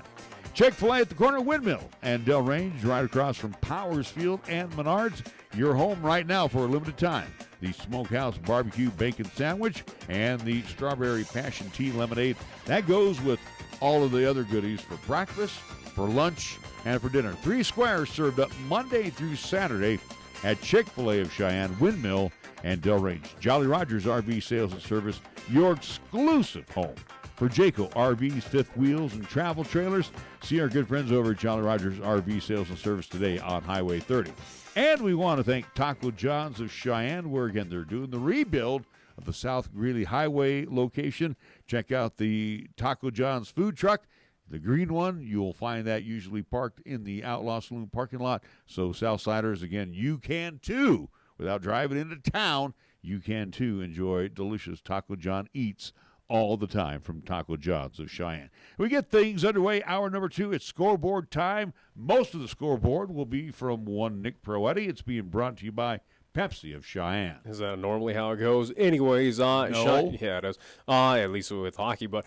Chick-fil-A at the corner of Windmill and Del Range, right across from Powers Field and Menards. You're home right now for a limited time. The Smokehouse Barbecue Bacon Sandwich and the Strawberry Passion Tea Lemonade. That goes with all of the other goodies for breakfast, for lunch, and for dinner. 3 squares served up Monday through Saturday at Chick-fil-A of Cheyenne, Windmill, and Del Range. Jolly Rogers RV Sales and Service, your exclusive home for Jayco RVs, fifth wheels, and travel trailers. See our good friends over at Jolly Rogers RV Sales and Service today on Highway 30. And we want to thank Taco John's of Cheyenne, where, again, they're doing the rebuild of the South Greeley Highway location. Check out the Taco John's food truck. The green one, you'll find that usually parked in the Outlaw Saloon parking lot. So, Southsiders, again, you can too. Without driving into town, you can too enjoy delicious Taco John eats all the time from Taco John's of Cheyenne. We get things underway. Hour number 2, it's scoreboard time. Most of the scoreboard will be from one Nick Proetti. It's being brought to you by Pepsi of Cheyenne. Is that normally how it goes? Anyways, No. Yeah, it is. At least with hockey. But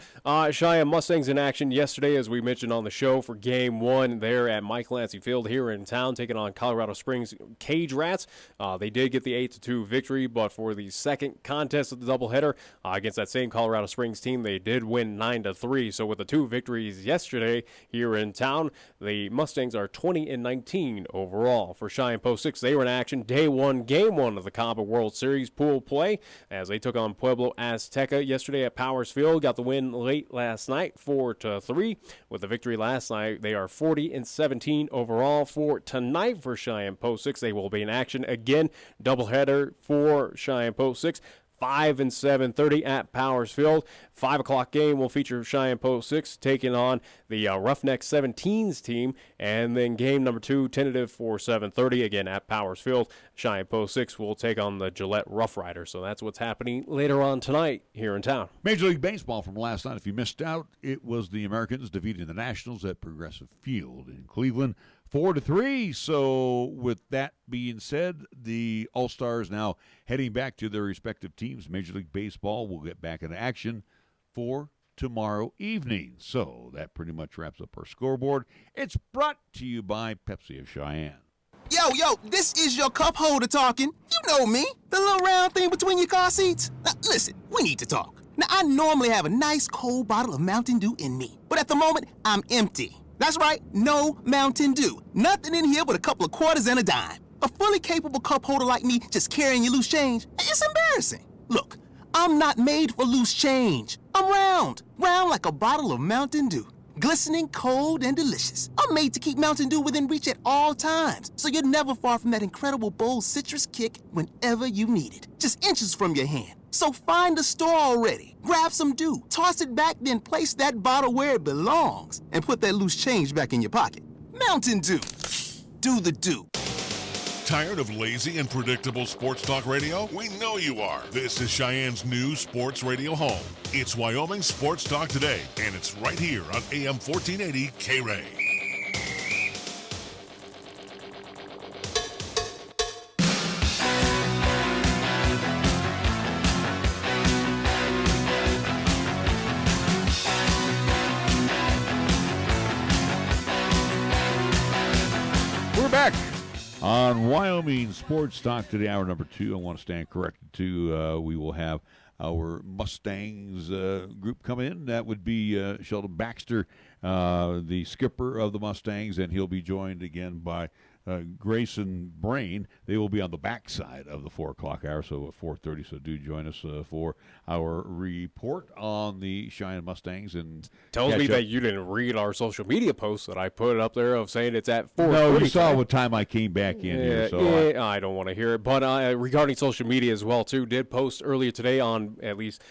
Cheyenne Mustangs in action yesterday, as we mentioned on the show, for Game 1 there at Mike Lancy Field here in town, taking on Colorado Springs Cage Rats. They did get the 8-2 victory, but for the second contest of the doubleheader against that same Colorado Springs team, they did win 9-3. So with the 2 victories yesterday here in town, the Mustangs are 20-19 overall. For Cheyenne Post 6, they were in action day 1, Game 1 of the Copa World Series pool play as they took on Pueblo Azteca yesterday at Powers Field. Got the win late last night, 4-3. With the victory last night, they are 40-17 overall. For tonight for Cheyenne Post 6, they will be in action again. Doubleheader for Cheyenne Post 6. 5 and 7:30 at Powers Field. 5 o'clock game will feature Cheyenne Post 6 taking on the Roughneck 17s team, and then game number 2 tentative for 7:30 again at Powers Field. Cheyenne Post 6 will take on the Gillette Rough Riders. So that's what's happening later on tonight here in town. Major League Baseball from last night. If you missed out, it was the Americans defeating the Nationals at Progressive Field in Cleveland. 4-3. So with that being said, the All-Stars now heading back to their respective teams. Major League Baseball will get back into action for tomorrow evening. So that pretty much wraps up our scoreboard. It's brought to you by Pepsi of Cheyenne. Yo, this is your cup holder talking. You know me, the little round thing between your car seats. Now, listen, we need to talk. Now, I normally have a nice cold bottle of Mountain Dew in me, but at the moment, I'm empty. That's right, no Mountain Dew. Nothing in here but a couple of quarters and a dime. A fully capable cup holder like me just carrying your loose change, it's embarrassing. Look, I'm not made for loose change. I'm round like a bottle of Mountain Dew. Glistening, cold, and delicious. I'm made to keep Mountain Dew within reach at all times, so you're never far from that incredible bold citrus kick whenever you need it. Just inches from your hand. So find a store already, grab some Dew, toss it back, then place that bottle where it belongs, and put that loose change back in your pocket. Mountain Dew. Do the Dew. Tired of lazy and predictable sports talk radio? We know you are. This is Cheyenne's new sports radio home. It's Wyoming Sports Talk Today, and it's right here on AM 1480 KRAE. We're back on Wyoming Sports Talk Today, hour number 2. I want to stand corrected, too. We will have our Mustangs group come in. That would be Sheldon Baxter, the skipper of the Mustangs, and he'll be joined again by Grayson Brain. They will be on the backside of the 4 o'clock hour, so at 4:30. So do join us for our report on the Cheyenne Mustangs. And tells me that you didn't read our social media post that I put up there of saying it's at 4:30. No, you saw what time I came back in here. So I don't want to hear it. But regarding social media as well, too, did post earlier today on at least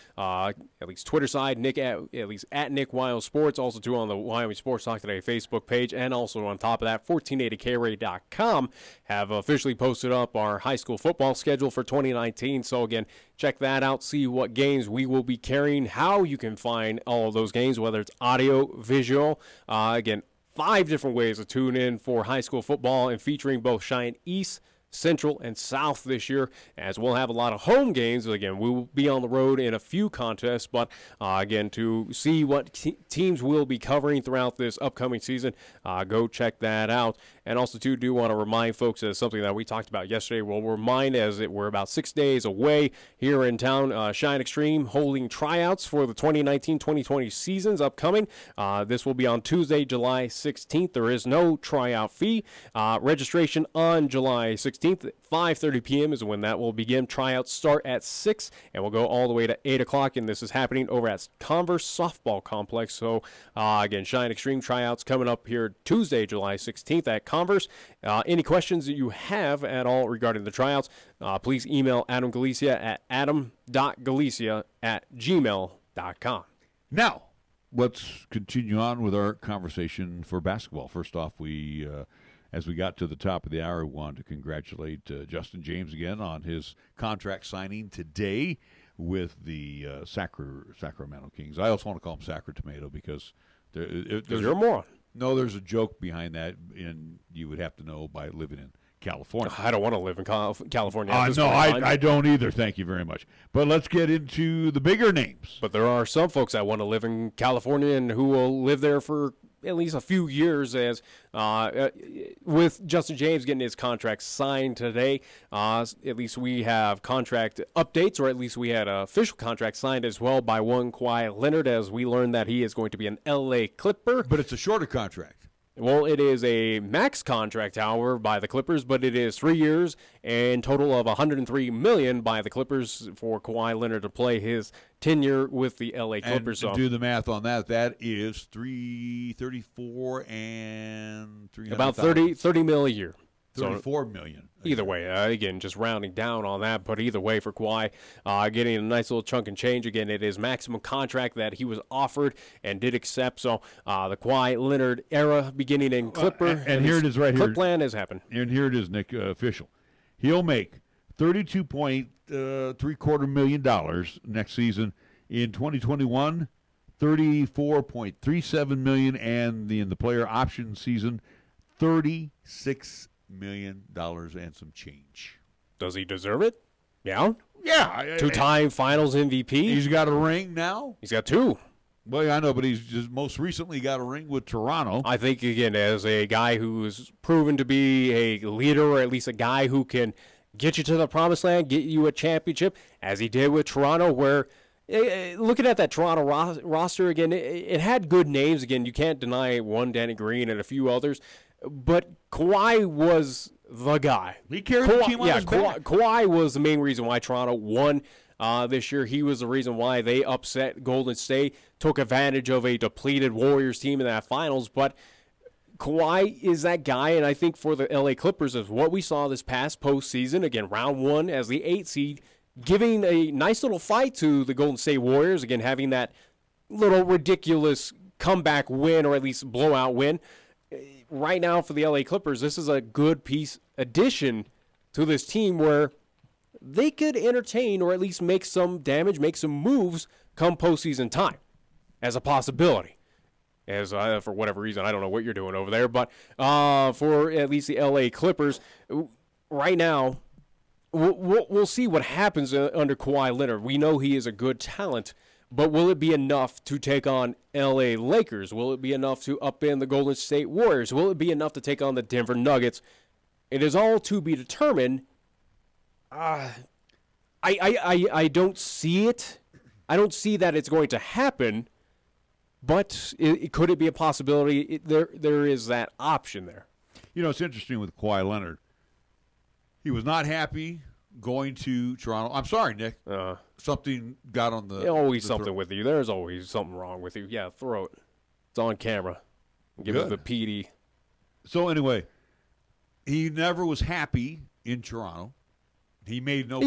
Twitter side, Nick at least at Nick Wild Sports, also too on the Wyoming Sports Talk Today Facebook page, and also on top of that, 1480KRAE.com have officially posted up our high school football schedule for 2019. So again, check that out, see what games we will be carrying, how you can find all of those games, whether it's audio, visual. Again, 5 different ways to tune in for high school football, and featuring both Cheyenne East, Central, and South this year, as we'll have a lot of home games. Again, we will be on the road in a few contests, but again, to see what teams we'll be covering throughout this upcoming season, go check that out. And also, too, do want to remind folks of something that we talked about yesterday. We'll remind as we're about 6 days away here in town. Cheyenne Extreme holding tryouts for the 2019-2020 seasons upcoming. This will be on Tuesday, July 16th. There is no tryout fee. Registration on July 16th at 5:30 p.m. is when that will begin. Tryouts start at 6 and will go all the way to 8 o'clock. And this is happening over at Converse Softball Complex. So, again, Cheyenne Extreme tryouts coming up here Tuesday, July 16th at Converse. Any questions that you have at all regarding the tryouts, please email Adam Galicia at adam.galicia@gmail.com. Now, let's continue on with our conversation for basketball. First off, as we got to the top of the hour, we wanted to congratulate Justin James again on his contract signing today with the Sacramento Kings. I also want to call him Sacra Tomato because there's you're a moron. No, there's a joke behind that, and you would have to know by living in California. I don't want to live in California. No, I don't either. Thank you very much. But let's get into the bigger names. But there are some folks that want to live in California and who will live there for at least a few years, as with Justin James getting his contract signed today. At least we have contract updates, or at least we had an official contract signed as well by one Kawhi Leonard, as we learned that he is going to be an L.A. Clipper. But it's a shorter contract. Well, it is a max contract, however, by the Clippers, but it is 3 years and total of $103 million by the Clippers for Kawhi Leonard to play his tenure with the LA Clippers. And to do the math on that, that is $334 and $300,000. About $30 million a year. $34 million. Either way, again, just rounding down on that, but either way for Kawhi, getting a nice little chunk and change. Again, it is maximum contract that he was offered and did accept. So the Kawhi Leonard era beginning in Clipper. And here it is right here. Clipland has happened. And here it is, Nick, official. He'll make $32.75 million next season. In 2021, $34.37 million, and in the player option season, $36 million and some change. Does he deserve it? Yeah. Yeah. Two-time Finals MVP. He's got a ring now. He's got two. Well, I know, but he's just most recently got a ring with Toronto. I think, again, as a guy who's proven to be a leader, or at least a guy who can get you to the promised land, get you a championship, as he did with Toronto, where looking at that Toronto roster, again, it had good names. Again, you can't deny one, Danny Green, and a few others. But Kawhi was the guy. He carried the team on his back. Kawhi was the main reason why Toronto won this year. He was the reason why they upset Golden State, took advantage of a depleted Warriors team in that finals. But Kawhi is that guy, and I think for the LA Clippers is what we saw this past postseason. Again, round one as the 8th seed, giving a nice little fight to the Golden State Warriors. Again, having that little ridiculous comeback win, or at least blowout win. Right now for the LA Clippers, this is a good piece addition to this team where they could entertain, or at least make some damage, make some moves come postseason time as a possibility. As for whatever reason, I don't know what you're doing over there, but for at least the LA Clippers, right now, we'll see what happens under Kawhi Leonard. We know he is a good talent, but will it be enough to take on L.A. Lakers? Will it be enough to upend the Golden State Warriors? Will it be enough to take on the Denver Nuggets? It is all to be determined. I don't see it. I don't see that it's going to happen, but could it be a possibility? There is that option there. You know, it's interesting with Kawhi Leonard. He was not happy going to Toronto. I'm sorry, Nick. Something got on the... Always something with you. There's always something wrong with you. Yeah, throw it. It's on camera. Give it the PD. So anyway, he never was happy in Toronto. He made no...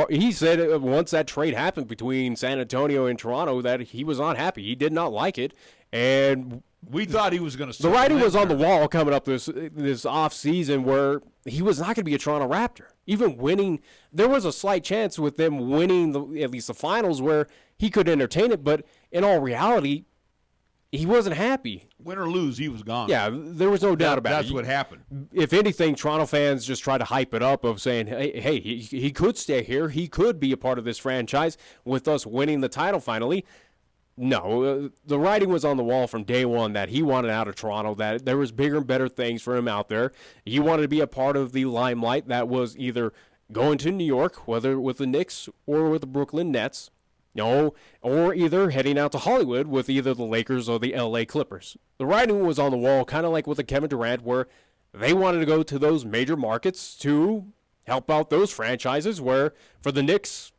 He said once that trade happened between San Antonio and Toronto that he was not happy. He did not like it. And... we thought he was going to... The writing was on the wall coming up this off season where he was not going to be a Toronto Raptor. Even winning, there was a slight chance with them winning at least the finals where he could entertain it, but in all reality, he wasn't happy. Win or lose, he was gone. Yeah, there was no doubt about it. That's what happened. If anything, Toronto fans just try to hype it up of saying, hey, he could stay here. He could be a part of this franchise with us winning the title finally. No, the writing was on the wall from day one that he wanted out of Toronto, that there was bigger and better things for him out there. He wanted to be a part of the limelight that was either going to New York, whether with the Knicks or with the Brooklyn Nets, or either heading out to Hollywood with either the Lakers or the LA Clippers. The writing was on the wall, kind of like with the Kevin Durant, where they wanted to go to those major markets to help out those franchises, where for the Knicks,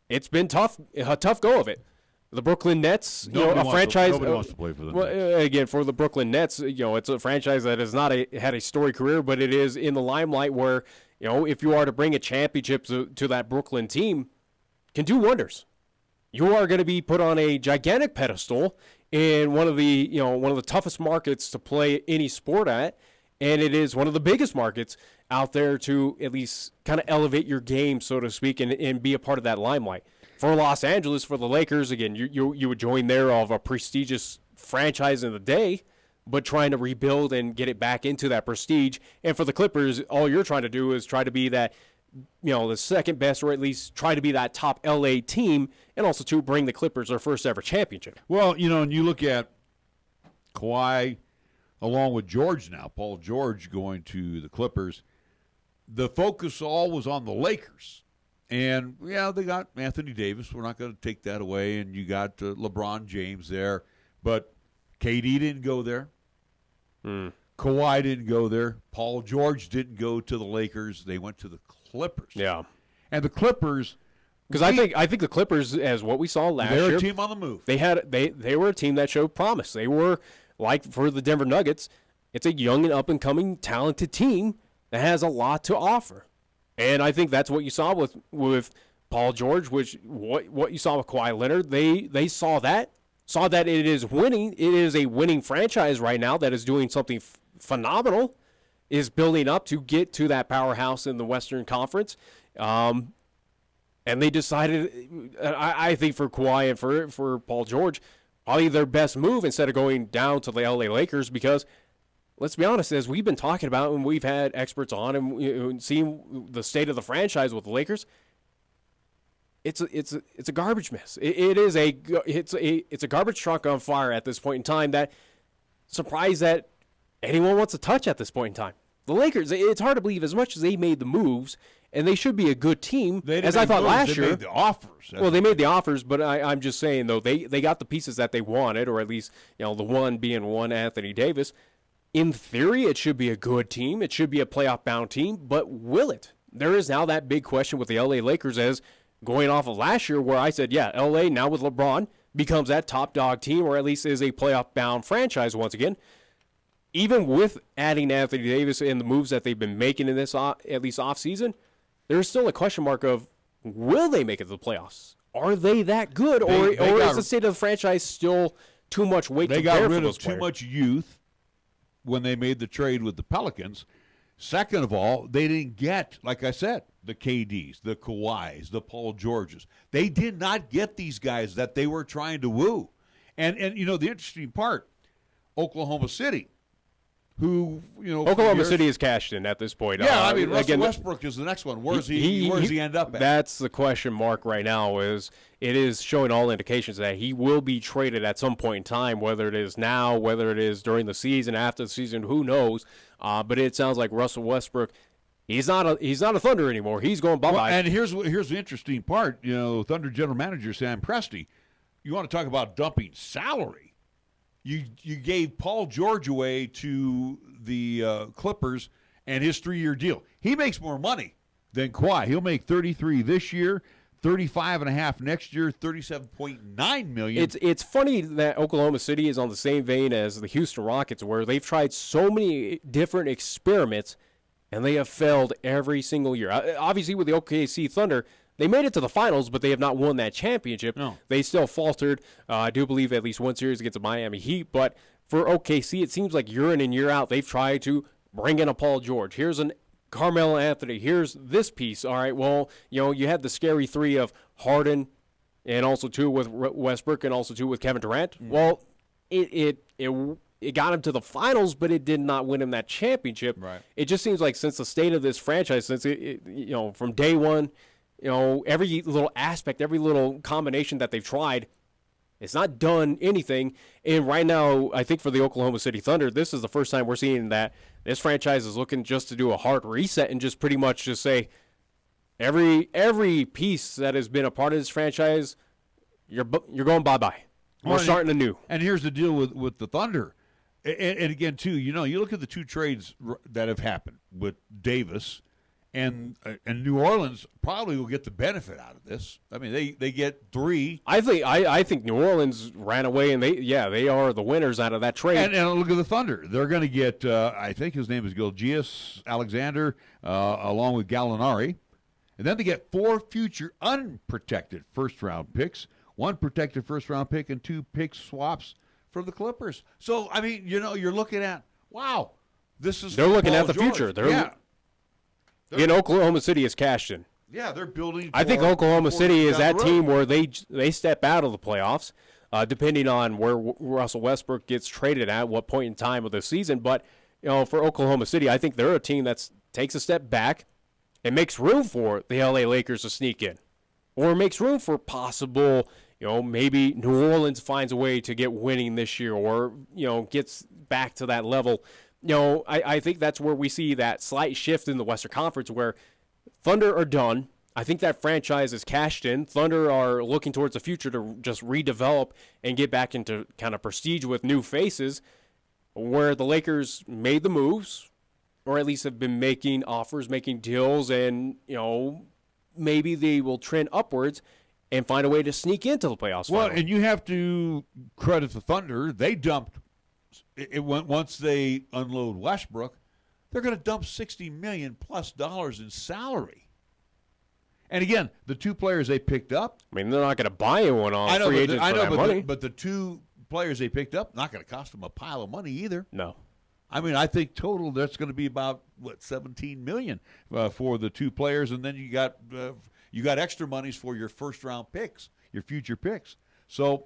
it's been a tough go of it. The Brooklyn Nets, a franchise. Nobody wants to play for them. Again, for the Brooklyn Nets, it's a franchise that has not had a storied career, but it is in the limelight where, if you are to bring a championship to that Brooklyn team, can do wonders. You are going to be put on a gigantic pedestal in one of the toughest markets to play any sport at, and it is one of the biggest markets out there to at least kind of elevate your game, so to speak, and be a part of that limelight. For Los Angeles, for the Lakers, again, you would join there of a prestigious franchise in the day, but trying to rebuild and get it back into that prestige. And for the Clippers, all you're trying to do is try to be that, the second best, or at least try to be that top LA team, and also to bring the Clippers their first ever championship. Well, and you look at Kawhi along with George now, Paul George going to the Clippers. The focus all was on the Lakers. And, they got Anthony Davis. We're not going to take that away. And you got LeBron James there. But KD didn't go there. Kawhi didn't go there. Paul George didn't go to the Lakers. They went to the Clippers. Yeah. And the Clippers, because I think the Clippers, as what we saw last year, they're a team on the move. They were a team that showed promise. They were, like for the Denver Nuggets, it's a young and up-and-coming talented team that has a lot to offer. And I think that's what you saw with Paul George, which what you saw with Kawhi Leonard. They saw that it is winning. It is a winning franchise right now that is doing something phenomenal, is building up to get to that powerhouse in the Western Conference. And they decided, I think for Kawhi and for Paul George, probably their best move instead of going down to the LA Lakers, because let's be honest, as we've been talking about and we've had experts on and seeing the state of the franchise with the Lakers, it's a garbage mess. It's a garbage truck on fire at this point in time. That surprised that anyone wants to touch at this point in time. The Lakers, it's hard to believe, as much as they made the moves, and they should be a good team, as I thought last year. They made the offers. Well, they made the offers, but I'm just saying, though, they got the pieces that they wanted, or at least the one being one Anthony Davis. In theory, it should be a good team. It should be a playoff-bound team, but will it? There is now that big question with the L.A. Lakers, as going off of last year, where I said, L.A. now with LeBron becomes that top dog team, or at least is a playoff-bound franchise once again. Even with adding Anthony Davis and the moves that they've been making in this, at least offseason, there's still a question mark of, will they make it to the playoffs? Are they that good, or is the state of the franchise still too much weight to bear for those players? They got rid of too much youth when they made the trade with the Pelicans. Second of all, they didn't get, like I said, the KDs, the Kawhis, the Paul Georges. They did not get these guys that they were trying to woo. And the interesting part, Oklahoma City, who, Oklahoma City is cashed in at this point. Yeah, Russell Westbrook is the next one. Where does he end up at? That's the question mark right now. It is showing all indications that he will be traded at some point in time, whether it is now, whether it is during the season, after the season, who knows. But it sounds like Russell Westbrook, he's not a Thunder anymore. He's going bye-bye. Well, and here's the interesting part. Thunder general manager Sam Presti, you want to talk about dumping salary. You gave Paul George away to the Clippers and his 3-year deal. He makes more money than Kawhi. He'll make $33 this year, $35.5 next year, $37.9 million. It's funny that Oklahoma City is on the same vein as the Houston Rockets, where they've tried so many different experiments and they have failed every single year. Obviously, with the OKC Thunder, they made it to the finals, but they have not won that championship. No. They still faltered. I do believe at least one series against the Miami Heat. But for OKC, it seems like year in and year out, they've tried to bring in a Paul George. Here's an Carmelo Anthony. Here's this piece. All right, well, you had the scary three of Harden and also two with Westbrook and also two with Kevin Durant. Mm-hmm. Well, it got him to the finals, but it did not win him that championship. Right. It just seems like since the state of this franchise, since from day one, every little aspect, every little combination that they've tried, it's not done anything. And right now, I think for the Oklahoma City Thunder, this is the first time we're seeing that this franchise is looking just to do a hard reset and just pretty much just say, every piece that has been a part of this franchise, you're going bye-bye. We're starting anew. And here's the deal with the Thunder. And again, too, you look at the two trades that have happened with Davis and New Orleans probably will get the benefit out of this. I mean, they get 3. I think New Orleans ran away, and they are the winners out of that trade. And look at the Thunder. They're going to get, I think his name is Gilgeous Alexander, along with Gallinari. And then they get 4 future unprotected first-round picks, 1 protected first-round pick, and 2 pick swaps for the Clippers. So, I mean, you're looking at, wow, this is They're looking Paul at the George. future. In Oklahoma City is cashed in. Yeah, they're building. I think Oklahoma City is that team where they step out of the playoffs. depending on where Russell Westbrook gets traded at what point in time of the season. But, for Oklahoma City, I think they're a team that takes a step back and makes room for the LA Lakers to sneak in, or makes room for possible, maybe New Orleans finds a way to get winning this year, or, gets back to that level. I think that's where we see that slight shift in the Western Conference where Thunder are done. I think that franchise is cashed in. Thunder are looking towards the future to just redevelop and get back into kind of prestige with new faces, where the Lakers made the moves, or at least have been making offers, making deals, and, maybe they will trend upwards and find a way to sneak into the playoffs. Well, finally. and you have to credit the Thunder. They dumped it once they unload Westbrook, they're going to dump $60 million plus in salary. And again, the two players they picked up. I mean, they're not going to buy anyone on free agents for that money. But the two players they picked up, not going to cost them a pile of money either. No. I mean, I think total that's going to be about $17 million for the two players, and then you got extra monies for your first round picks, your future picks. So,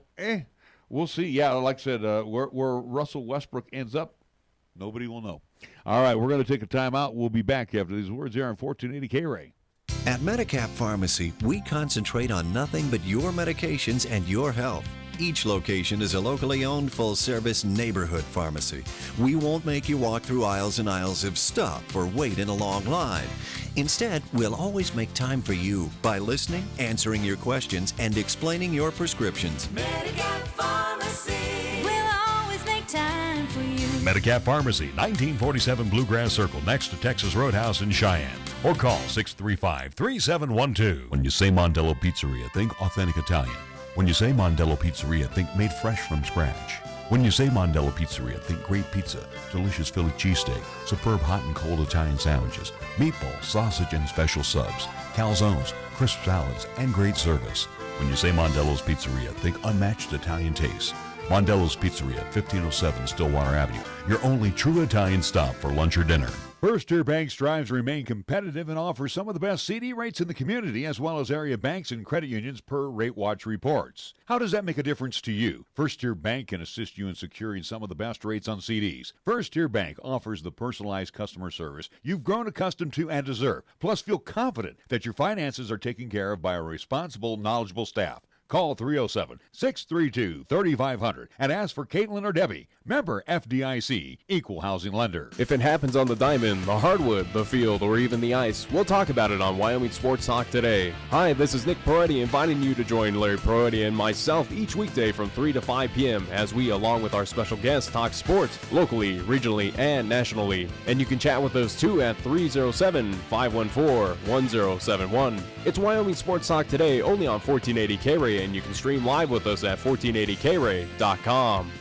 we'll see. Yeah, like I said, where Russell Westbrook ends up, nobody will know. All right, we're going to take a timeout. We'll be back after these words here on 1480 KRAE. At Medicap Pharmacy, we concentrate on nothing but your medications and your health. Each location is a locally owned, full-service neighborhood pharmacy. We won't make you walk through aisles and aisles of stuff or wait in a long line. Instead, we'll always make time for you by listening, answering your questions, and explaining your prescriptions. Medicap Pharmacy. We'll always make time for you. Medicap Pharmacy, 1947 Bluegrass Circle, next to Texas Roadhouse in Cheyenne. Or call 635-3712. When you say Mondello Pizzeria, think authentic Italian. When you say Mondello Pizzeria, think made fresh from scratch. When you say Mondello Pizzeria, think great pizza, delicious Philly cheesesteak, superb hot and cold Italian sandwiches, meatballs, sausage, and special subs, calzones, crisp salads, and great service. When you say Mondello's Pizzeria, think unmatched Italian taste. Mondello's Pizzeria, 1507 Stillwater Avenue, your only true Italian stop for lunch or dinner. First Tier Bank strives to remain competitive and offers some of the best CD rates in the community, as well as area banks and credit unions per Rate Watch reports. How does that make a difference to you? First Tier Bank can assist you in securing some of the best rates on CDs. First Tier Bank offers the personalized customer service you've grown accustomed to and deserve. Plus, feel confident that your finances are taken care of by a responsible, knowledgeable staff. Call 307-632-3500 and ask for Caitlin or Debbie. Member FDIC, Equal Housing Lender. If it happens on the diamond, the hardwood, the field, or even the ice, we'll talk about it on Wyoming Sports Talk today. Hi, this is Nick Peretti inviting you to join Larry Peretti and myself each weekday from 3 to 5 p.m. as we, along with our special guests, talk sports locally, regionally, and nationally. And you can chat with us too at 307-514-1071. It's Wyoming Sports Talk today, only on 1480 KRAE, and you can stream live with us at 1480krae.com.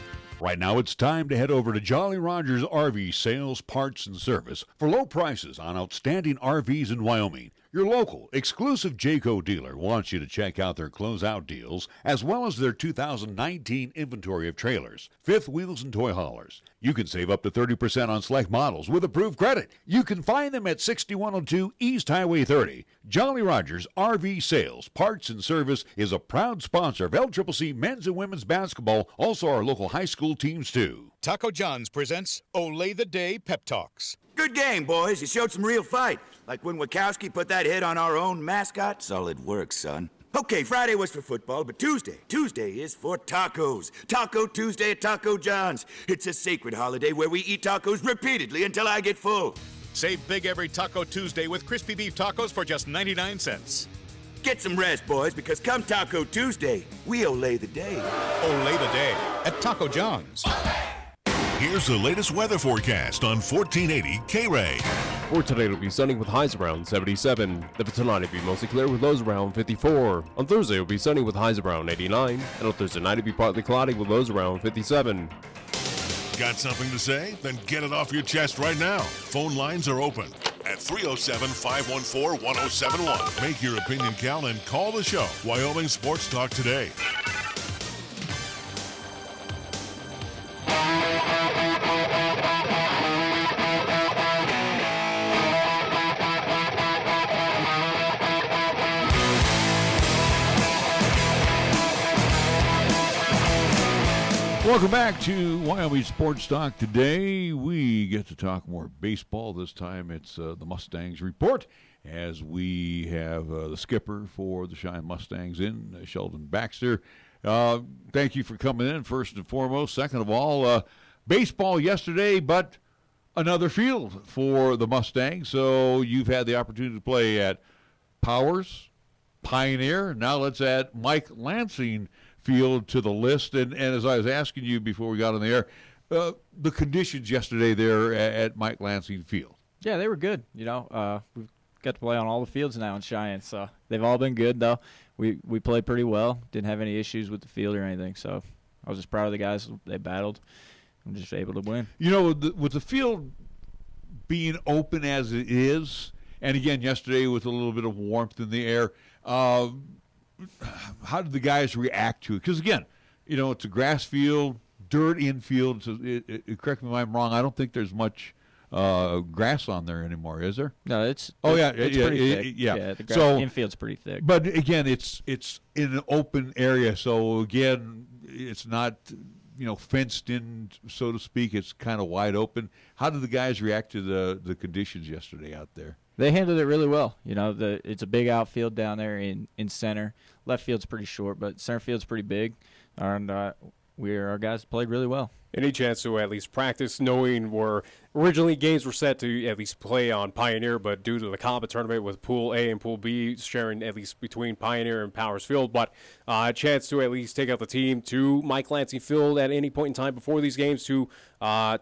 Right now, it's time to head over to Jolly Rogers RV Sales, Parts, and Service for low prices on outstanding RVs in Wyoming. Your local, exclusive Jayco dealer wants you to check out their closeout deals, as well as their 2019 inventory of trailers, fifth wheels, and toy haulers. You can save up to 30% on select models with approved credit. You can find them at 6102 East Highway 30. Jolly Rogers RV Sales, Parts, and Service is a proud sponsor of LCCC men's and women's basketball, also our local high school teams too. Taco John's presents Olay the Day Pep Talks. Good game, boys. You showed some real fight. Like when Wachowski put that hit on our own mascot. Solid work, son. Okay, Friday was for football, but Tuesday is for tacos. Taco Tuesday at Taco John's. It's a sacred holiday where we eat tacos repeatedly until I get full. Save big every Taco Tuesday with crispy beef tacos for just 99 cents. Get some rest, boys, because come Taco Tuesday, we olay the day. Olay the day at Taco John's. Here's the latest weather forecast on 1480 KRAE. For today, it'll be sunny with highs around 77. The tonight, it'll be mostly clear with lows around 54. On Thursday, it'll be sunny with highs around 89. And on Thursday night, it'll be partly cloudy with lows around 57. Got something to say? Then get it off your chest right now. Phone lines are open at 307-514-1071. Make your opinion count and call the show. Wyoming Sports Talk today. Welcome back to Wyoming Sports Talk. Today we get to talk more baseball. This time it's the Mustangs report as we have the skipper for the Cheyenne Mustangs in, Sheldon Baxter. Thank you for coming in, first and foremost. Second of all, baseball yesterday, but another field for the Mustangs. So you've had the opportunity to play at Powers, Pioneer. Now let's add Mike Lansing Field to the list. And as I was asking you before we got on the air, the conditions yesterday there at Mike Lansing Field. Yeah, they were good. We've got to play on all the fields now in Cheyenne, so they've all been good, though. We played pretty well. Didn't have any issues with the field or anything, so I was just proud of the guys. They battled. I'm just able to win. With the field being open as it is, and again yesterday with a little bit of warmth in the air, how did the guys react to it? Because, again, it's a grass field, dirt infield. So correct me if I'm wrong, I don't think there's much grass on there anymore, is there? No, it's pretty thick. Yeah, the grass infield's pretty thick. But, again, it's in an open area. So, again, it's not, fenced in, so to speak. It's kind of wide open. How did the guys react to the conditions yesterday out there? They handled it really well. It's a big outfield down there in center. Left field's pretty short, but center field's pretty big. And our guys played really well. Any chance to at least practice, knowing where originally games were set to at least play on Pioneer, but due to the Combat tournament with Pool A and Pool B sharing at least between Pioneer and Powers Field, but a chance to at least take out the team to Mike Lansing Field at any point in time before these games to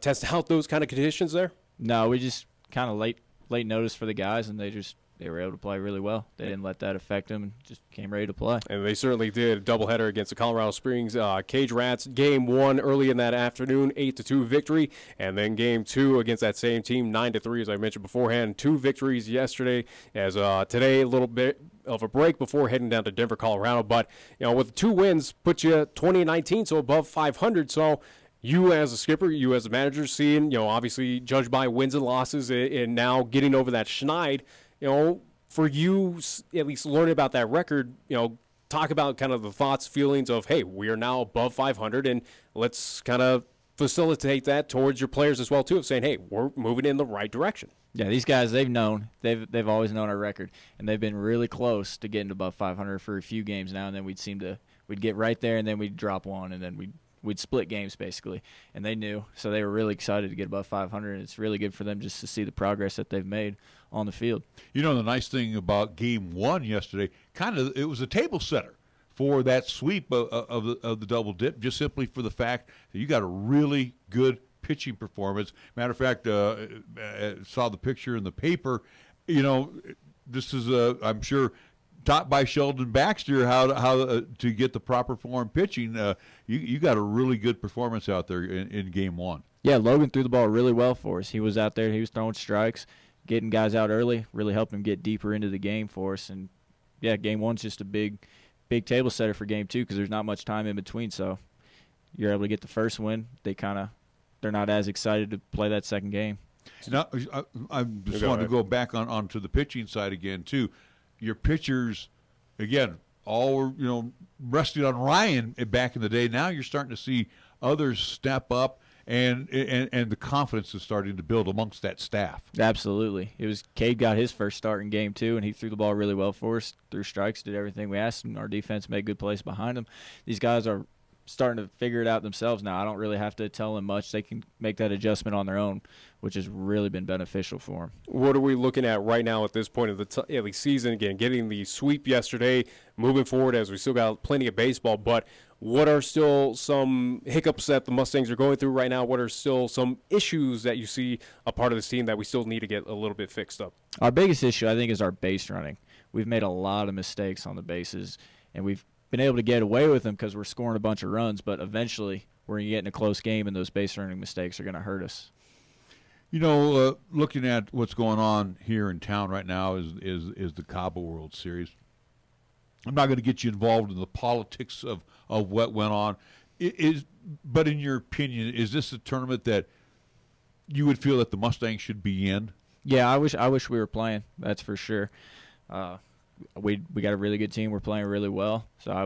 test out those kind of conditions there? No, we just kind of late notice for the guys, and they were able to play really well. They didn't let that affect them and just came ready to play. And they certainly did. A doubleheader against the Colorado Springs Cage Rats. Game 1 early in that afternoon, 8-2 victory. And then game 2 against that same team, 9-3, as I mentioned beforehand. 2 victories yesterday, as today a little bit of a break before heading down to Denver, Colorado. But, with 2 wins, put you 20-19, so above 500. So you as a skipper, you as a manager, seeing, obviously judged by wins and losses and now getting over that schneid, for you, at least learning about that record, talk about kind of the thoughts, feelings of, hey, we are now above 500, and let's kind of facilitate that towards your players as well, too, of saying, hey, we're moving in the right direction. Yeah, these guys, they've always known our record, and they've been really close to getting above 500 for a few games now, and then we'd get right there, and then we'd drop one, and then we'd split games basically, and they knew, so they were really excited to get above 500, and it's really good for them just to see the progress that they've made on the field. The nice thing about game 1 yesterday, it was a table setter for that sweep of the double dip, just simply for the fact that you got a really good pitching performance. Matter of fact, saw the picture in the paper. This is I'm sure taught by Sheldon Baxter how to get the proper form pitching. You got a really good performance out there in game 1. Yeah, Logan threw the ball really well for us. He was out there, he was throwing strikes, getting guys out early, really helped him get deeper into the game for us. And yeah, game 1's just a big table setter for game 2 because there's not much time in between. So you're able to get the first win. They're not as excited to play that second game. Now, I just wanted to go back onto the pitching side again too. Your pitchers, again, all were, resting on Ryan back in the day. Now you're starting to see others step up, and the confidence is starting to build amongst that staff. Absolutely. Cade got his first start in game 2, and he threw the ball really well for us, threw strikes, did everything we asked him. Our defense made good plays behind him. These guys are starting to figure it out themselves now. I don't really have to tell them much. They can make that adjustment on their own, which has really been beneficial for them. What are we looking at right now at this point of the season? Again, getting the sweep yesterday, moving forward as we still got plenty of baseball, but what are still some hiccups that the Mustangs are going through right now? What are still some issues that you see a part of this team that we still need to get a little bit fixed up? Our biggest issue, I think, is our base running. We've made a lot of mistakes on the bases, and we've been able to get away with them because we're scoring a bunch of runs, but eventually we're going to get in a close game, and those base running mistakes are going to hurt us. Looking at what's going on here in town right now is the Cabo World Series. I'm not going to get you involved in the politics of what went on. But in your opinion, is this a tournament that you would feel that the Mustangs should be in? Yeah, I wish we were playing. That's for sure. we got a really good team. We're playing really well. So I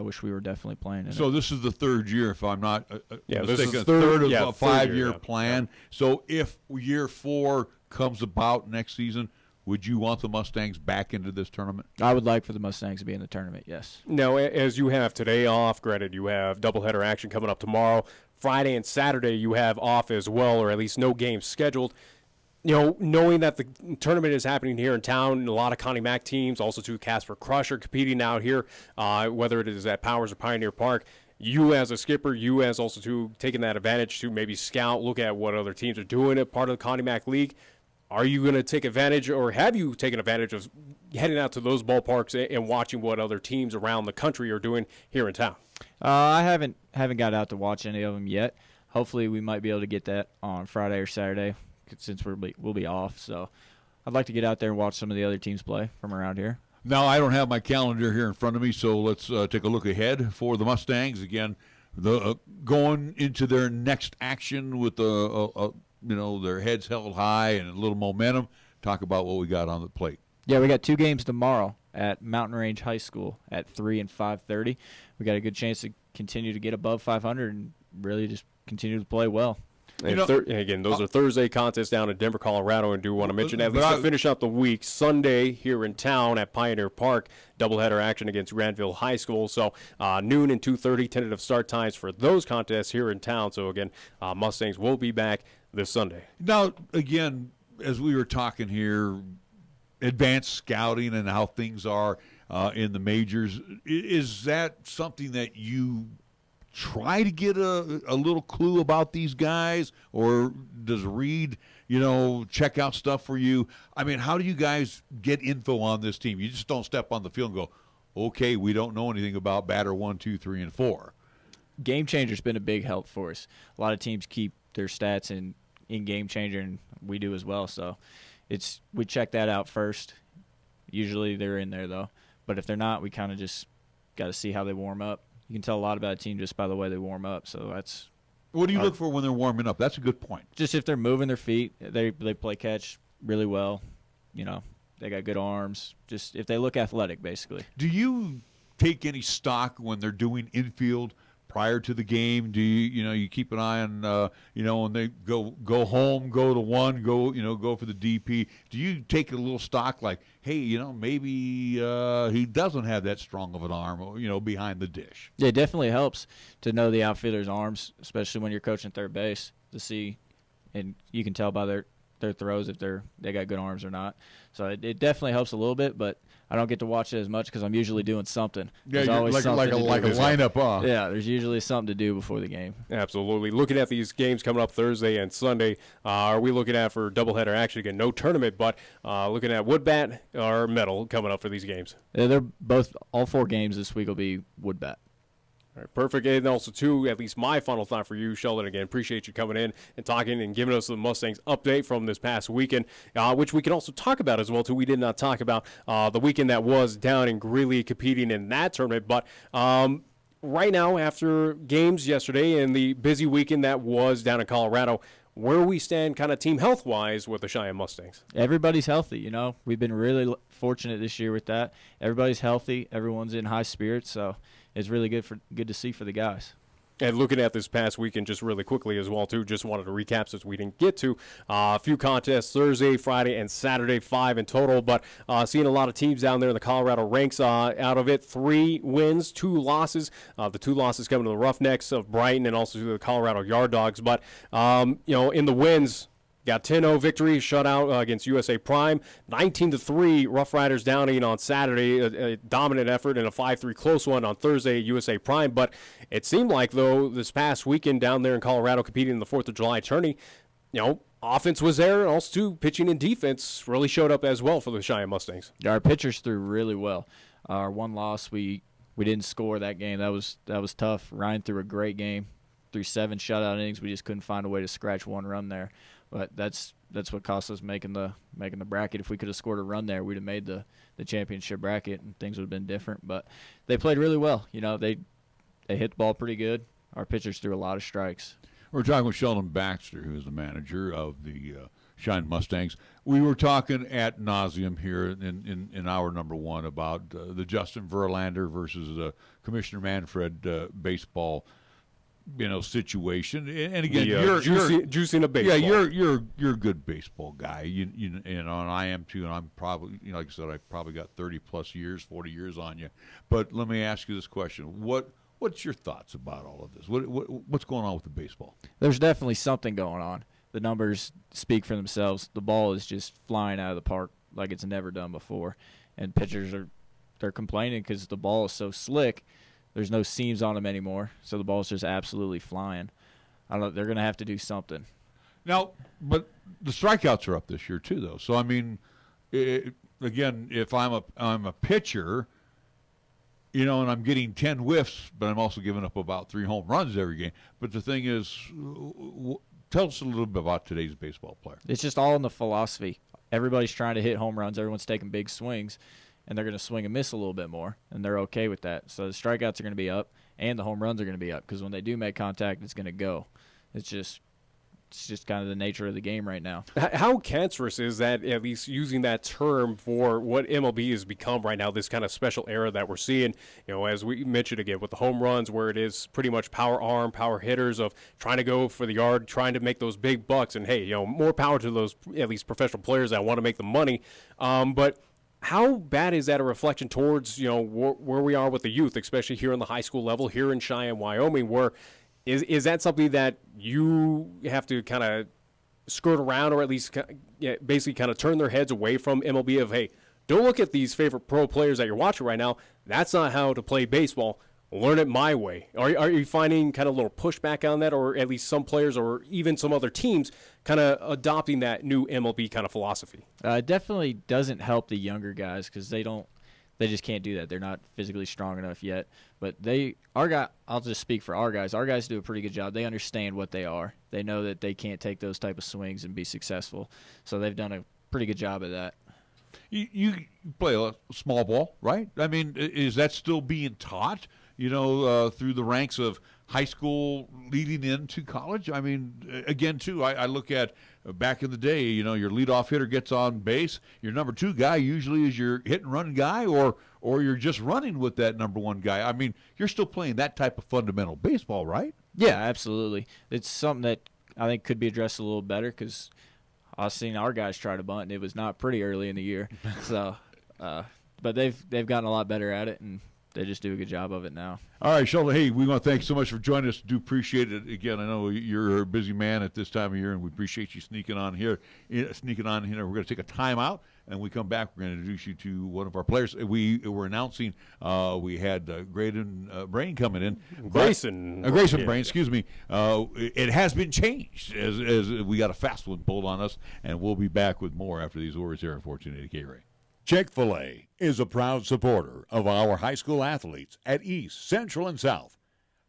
wish we were definitely playing. So this is the third year, if I'm not this mistaken, is third of a 5-year year, plan. Yeah. So if year 4 comes about next season, would you want the Mustangs back into this tournament? I would like for the Mustangs to be in the tournament, yes. Now, as you have today off, granted, you have doubleheader action coming up tomorrow. Friday and Saturday you have off as well, or at least no games scheduled. Knowing that the tournament is happening here in town, a lot of Connie Mack teams, also to Casper Crusher competing out here, whether it is at Powers or Pioneer Park. You as a skipper, you as also to taking that advantage to maybe scout, look at what other teams are doing at part of the Connie Mack League. Are you going to take advantage, or have you taken advantage of heading out to those ballparks and watching what other teams around the country are doing here in town? I haven't got out to watch any of them yet. Hopefully we might be able to get that on Friday or Saturday since we'll be off. So I'd like to get out there and watch some of the other teams play from around here. Now, I don't have my calendar here in front of me, so let's take a look ahead for the Mustangs. Again, going into their next action with their heads held high and a little momentum. Talk about what we got on the plate. Yeah, we got 2 games tomorrow at Mountain Range High School at 3 and 5:30. We got a good chance to continue to get above 500 and really just continue to play well. And again, those are Thursday contests down in Denver, Colorado, and do want to mention, at least to finish out the week, Sunday here in town at Pioneer Park, doubleheader action against Granville High School. So noon and 2:30 tentative start times for those contests here in town. So again, Mustangs will be back this Sunday. Now, again, as we were talking here, advanced scouting and how things are in the majors, is that something that you try to get a little clue about these guys, or does Reed, check out stuff for you? I mean, how do you guys get info on this team? You just don't step on the field and go, okay, we don't know anything about batter 1, 2, 3, and 4. Game Changer's been a big help for us. A lot of teams keep their stats in Game Changer, and we do as well. So we check that out first. Usually they're in there, though. But if they're not, we kind of just got to see how they warm up. You can tell a lot about a team just by the way they warm up. So that's. What do you look for when they're warming up? That's a good point. Just if they're moving their feet, they play catch really well. They got good arms. Just if they look athletic, basically. Do you take any stock when they're doing infield prior to the game? Do you keep an eye on when they go home, go to one, go for the DP? Do you take a little stock like, hey, maybe he doesn't have that strong of an arm, behind the dish? Yeah, it definitely helps to know the outfielder's arms, especially when you're coaching third base, to see, and you can tell by their throws if they got good arms or not. So it definitely helps a little bit, but I don't get to watch it as much because I'm usually doing something. Yeah, like a lineup. Yeah, there's usually something to do before the game. Absolutely. Looking at these games coming up Thursday and Sunday, are we looking at for doubleheader action again? No tournament, but looking at wood bat or metal coming up for these games. Yeah, they're both. All 4 games this week will be wood bat. All right, perfect. And also, too, at least my final thought for you, Sheldon, again, appreciate you coming in and talking and giving us the Mustangs update from this past weekend, which we can also talk about as well, too. We did not talk about the weekend that was down in Greeley competing in that tournament. But right now, after games yesterday and the busy weekend that was down in Colorado, where we stand kind of team health-wise with the Cheyenne Mustangs? Everybody's healthy, We've been really fortunate this year with that. Everybody's healthy. Everyone's in high spirits, so it's really good to see for the guys. And looking at this past weekend just really quickly as well, too, just wanted to recap since we didn't get to a few contests Thursday, Friday, and Saturday, 5 in total. But seeing a lot of teams down there in the Colorado ranks. Out of it, 3 wins, 2 losses. The 2 losses coming to the Roughnecks of Brighton and also to the Colorado Yard Dogs. But, in the wins, got 10-0 victory, shutout against USA Prime. 19-3 Rough Riders Downing on Saturday. A dominant effort and a 5-3 close one on Thursday at USA Prime. But it seemed like, though, this past weekend down there in Colorado competing in the 4th of July tourney, offense was there, and also, too, pitching and defense really showed up as well for the Cheyenne Mustangs. Our pitchers threw really well. Our one loss, we didn't score that game. That was tough. Ryan threw a great game. Threw 7 shutout innings. We just couldn't find a way to scratch one run there. But that's what cost us making the bracket. If we could have scored a run there, we'd have made the championship bracket, and things would have been different. But they played really well. They hit the ball pretty good. Our pitchers threw a lot of strikes. We're talking with Sheldon Baxter, who is the manager of the Cheyenne Mustangs. We were talking ad nauseum here in hour number one about the Justin Verlander versus Commissioner Manfred baseball, situation. And again, you're juicing a baseball. Yeah, you're a good baseball guy. You and I am too. And I'm probably, like I said, I probably got 30 plus years, 40 years on you. But let me ask you this question: What's your thoughts about all of this? What's going on with the baseball? There's definitely something going on. The numbers speak for themselves. The ball is just flying out of the park like it's never done before, and pitchers they're complaining because the ball is so slick. There's no seams on them anymore, so the ball's just absolutely flying. I don't know. They're going to have to do something. Now, but the strikeouts are up this year too, though. So I mean, again, if I'm a pitcher, and I'm getting 10 whiffs, but I'm also giving up about 3 home runs every game. But the thing is, tell us a little bit about today's baseball player. It's just all in the philosophy. Everybody's trying to hit home runs. Everyone's taking big swings, and they're going to swing and miss a little bit more, and they're okay with that. So the strikeouts are going to be up, and the home runs are going to be up because when they do make contact, it's going to go. It's just kind of the nature of the game right now. How cancerous is that, at least using that term for what MLB has become right now, this kind of special era that we're seeing, as we mentioned again, with the home runs where it is pretty much power arm, power hitters of trying to go for the yard, trying to make those big bucks. And, hey, more power to those, at least professional players that want to make the money. But how bad is that a reflection towards, where we are with the youth, especially here in the high school level, here in Cheyenne, Wyoming, where is that something that you have to kind of skirt around, or at least basically kind of turn their heads away from MLB of, hey, don't look at these favorite pro players that you're watching right now. That's not how to play baseball. Learn it my way. Are you finding kind of a little pushback on that, or at least some players or even some other teams kind of adopting that new MLB kind of philosophy? It definitely doesn't help the younger guys because they just can't do that. They're not physically strong enough yet. But I'll just speak for our guys. Our guys do a pretty good job. They understand what they are. They know that they can't take those type of swings and be successful. So they've done a pretty good job of that. You play a small ball, right? I mean, is that still being taught, through the ranks of high school leading into college? I mean, again, too, I look at back in the day, your leadoff hitter gets on base. Your number 2 guy usually is your hit-and-run guy, or you're just running with that number 1 guy. I mean, you're still playing that type of fundamental baseball, right? Yeah, absolutely. It's something that I think could be addressed a little better because I've seen our guys try to bunt, and it was not pretty early in the year. So, but they've gotten a lot better at it, and they just do a good job of it now. All right, Sheldon, hey, we want to thank you so much for joining us. Do appreciate it. Again, I know you're a busy man at this time of year, and we appreciate you sneaking on here. We're going to take a time out, and when we come back, we're going to introduce you to one of our players. We were announcing we had Grayson Brain coming in. Grayson Brain, excuse me. It has been changed as we got a fast one pulled on us, and we'll be back with more after these words here on 1480 KRAE. Chick-fil-A is a proud supporter of our high school athletes at East, Central, and South.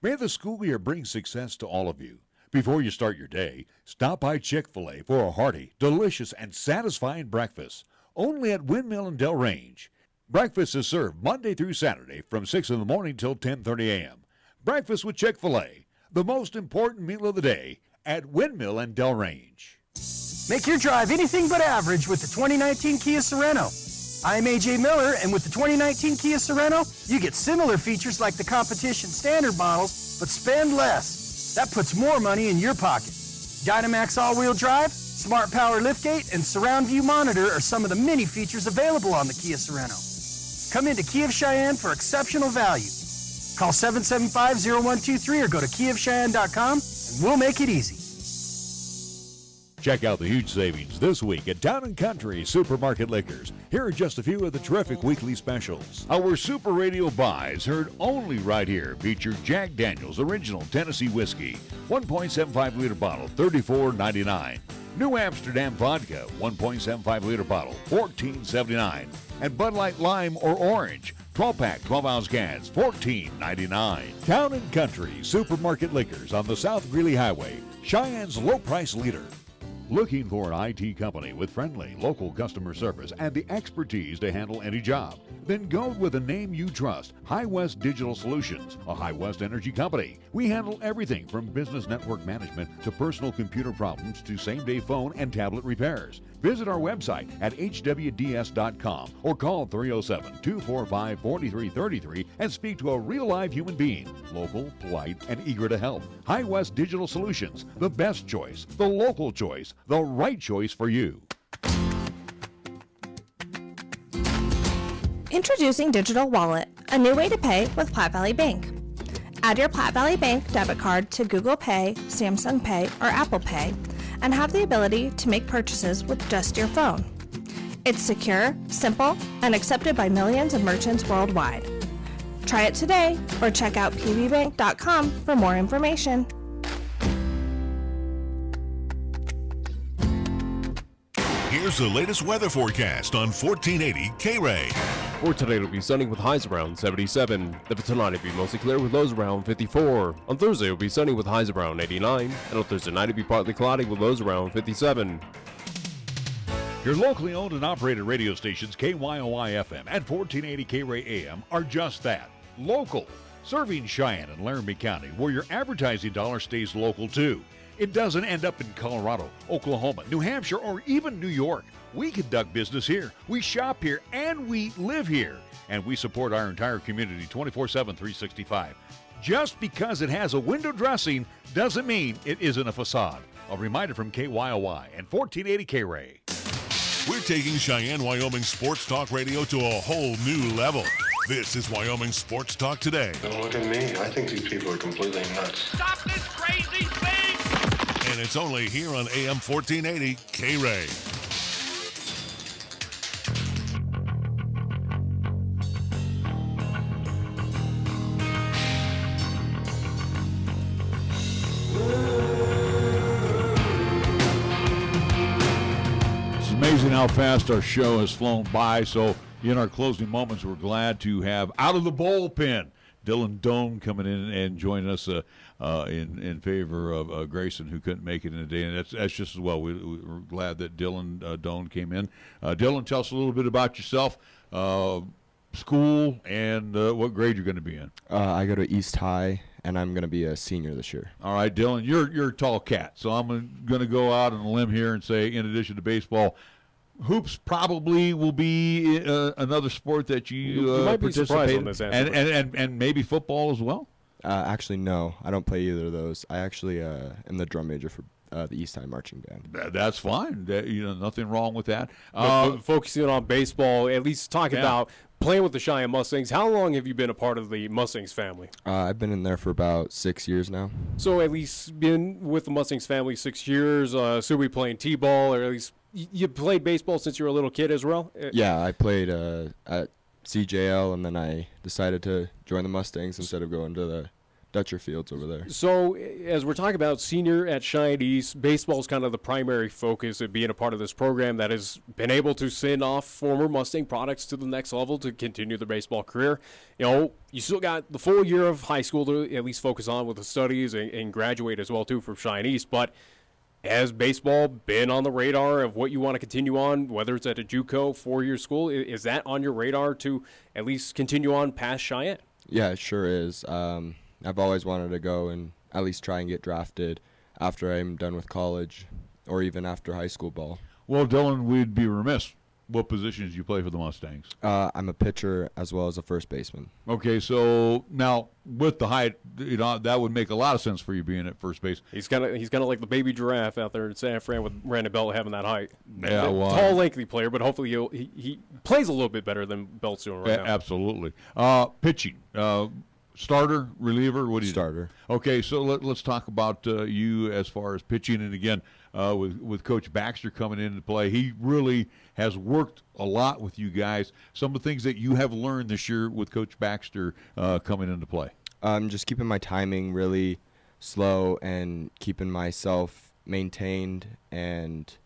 May the school year bring success to all of you. Before you start your day, stop by Chick-fil-A for a hearty, delicious, and satisfying breakfast, only at Windmill and Del Range. Breakfast is served Monday through Saturday from 6 in the morning till 10:30 a.m. Breakfast with Chick-fil-A, the most important meal of the day at Windmill and Del Range. Make your drive anything but average with the 2019 Kia Sorento. I'm AJ Miller, and with the 2019 Kia Sorento, you get similar features like the competition standard models, but spend less. That puts more money in your pocket. Dynamax all-wheel drive, Smart Power liftgate, and Surround View monitor are some of the many features available on the Kia Sorento. Come into Kia of Cheyenne for exceptional value. Call 775-0123 or go to kiaofcheyenne.com, and we'll make it easy. Check out the huge savings this week at Town & Country Supermarket Liquors. Here are just a few of the terrific weekly specials. Our Super Radio buys, heard only right here, feature Jack Daniel's Original Tennessee Whiskey, 1.75-liter bottle, $34.99. New Amsterdam Vodka, 1.75-liter bottle, $14.79. And Bud Light Lime or Orange, 12-pack, 12-ounce cans, $14.99. Town & Country Supermarket Liquors on the South Greeley Highway, Cheyenne's low-price leader. Looking for an IT company with friendly, local customer service and the expertise to handle any job? Then go with a name you trust, High West Digital Solutions, a High West energy company. We handle everything from business network management to personal computer problems to same-day phone and tablet repairs. Visit our website at hwds.com or call 307-245-4333 and speak to a real live human being, local, polite, and eager to help. High West Digital Solutions, the best choice, the local choice, the right choice for you. Introducing Digital Wallet, a new way to pay with Platte Valley Bank. Add your Platte Valley Bank debit card to Google Pay, Samsung Pay, or Apple Pay, and have the ability to make purchases with just your phone. It's secure, simple, and accepted by millions of merchants worldwide. Try it today or check out pvbank.com for more information. Here's the latest weather forecast on 1480 KRAE. For today, it'll be sunny with highs around 77. Then for tonight, it'll be mostly clear with lows around 54. On Thursday, it'll be sunny with highs around 89. And on Thursday night, it'll be partly cloudy with lows around 57. Your locally owned and operated radio stations, KYOI-FM and 1480 KRAE AM, are just that, local. Serving Cheyenne and Laramie County, where your advertising dollar stays local too. It doesn't end up in Colorado, Oklahoma, New Hampshire, or even New York. We conduct business here, we shop here, and we live here. And we support our entire community 24/7, 365. Just because it has a window dressing doesn't mean it isn't a facade. A reminder from KYOI and 1480 KRAE. We're taking Cheyenne, Wyoming Sports Talk Radio to a whole new level. This is Wyoming Sports Talk Today. Don't look at me. I think these people are completely nuts. Stop this crazy thing! And it's only here on AM 1480 KRAE. It's amazing how fast our show has flown by. So in our closing moments, we're glad to have out of the bullpen Dylan Doan coming in and joining us in favor of Grayson, who couldn't make it in today, and that's just as well. We're glad that Dylan Doan came in. Dylan, tell us a little bit about yourself, school, and what grade you're going to be in. I go to East High, and I'm going to be a senior this year. All right, Dylan, you're a tall cat, so I'm going to go out on a limb here and say, in addition to baseball, hoops probably will be another sport that you might be surprised on this answer. And maybe football as well? Actually, no. I don't play either of those. I actually am the drum major for the East High Marching Band. That's fine. Nothing wrong with that. But focusing on baseball, at least talk about playing with the Cheyenne Mustangs. How long have you been a part of the Mustangs family? I've been in there for about 6 years now. So at least been with the Mustangs family 6 years. So we playing T-ball, or at least you played baseball since you were a little kid as well? Yeah, I played at CJL, and then I decided to join the Mustangs instead of going to the Dutcher Fields over there. So as we're talking about senior at Cheyenne East, baseball is kind of the primary focus of being a part of this program that has been able to send off former Mustang products to the next level to continue their baseball career. You know, you still got the full year of high school to at least focus on with the studies and graduate as well, too, from Cheyenne East. But has baseball been on the radar of what you want to continue on, whether it's at a JUCO, four-year school? Is that on your radar to at least continue on past Cheyenne? Yeah, it sure is. I've always wanted to go and at least try and get drafted after I'm done with college or even after high school ball. Well, Dylan, we'd be remiss. What positions do you play for the Mustangs? I'm a pitcher as well as a first baseman. Okay, so now with the height, that would make a lot of sense for you being at first base. He's kind of like the baby giraffe out there in San Fran with Brandon Belt having that height. Yeah, well, tall, lengthy player, but hopefully he plays a little bit better than Belt's doing right now. Absolutely. Pitching. Starter, reliever, what do you Starter. Do? Okay, so let's talk about you as far as pitching. And again, with Coach Baxter coming into play, he really has worked a lot with you guys. Some of the things that you have learned this year with Coach Baxter coming into play. Just keeping my timing really slow and keeping myself maintained and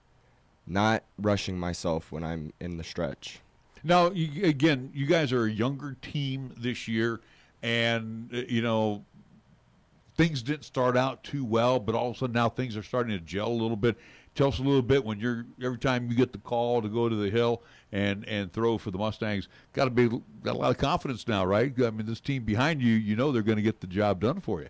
not rushing myself when I'm in the stretch. Now, you guys are a younger team this year. And, things didn't start out too well, but all of a sudden now things are starting to gel a little bit. Tell us a little bit when every time you get the call to go to the hill and throw for the Mustangs, got a lot of confidence now, right? I mean, this team behind you, you know they're going to get the job done for you.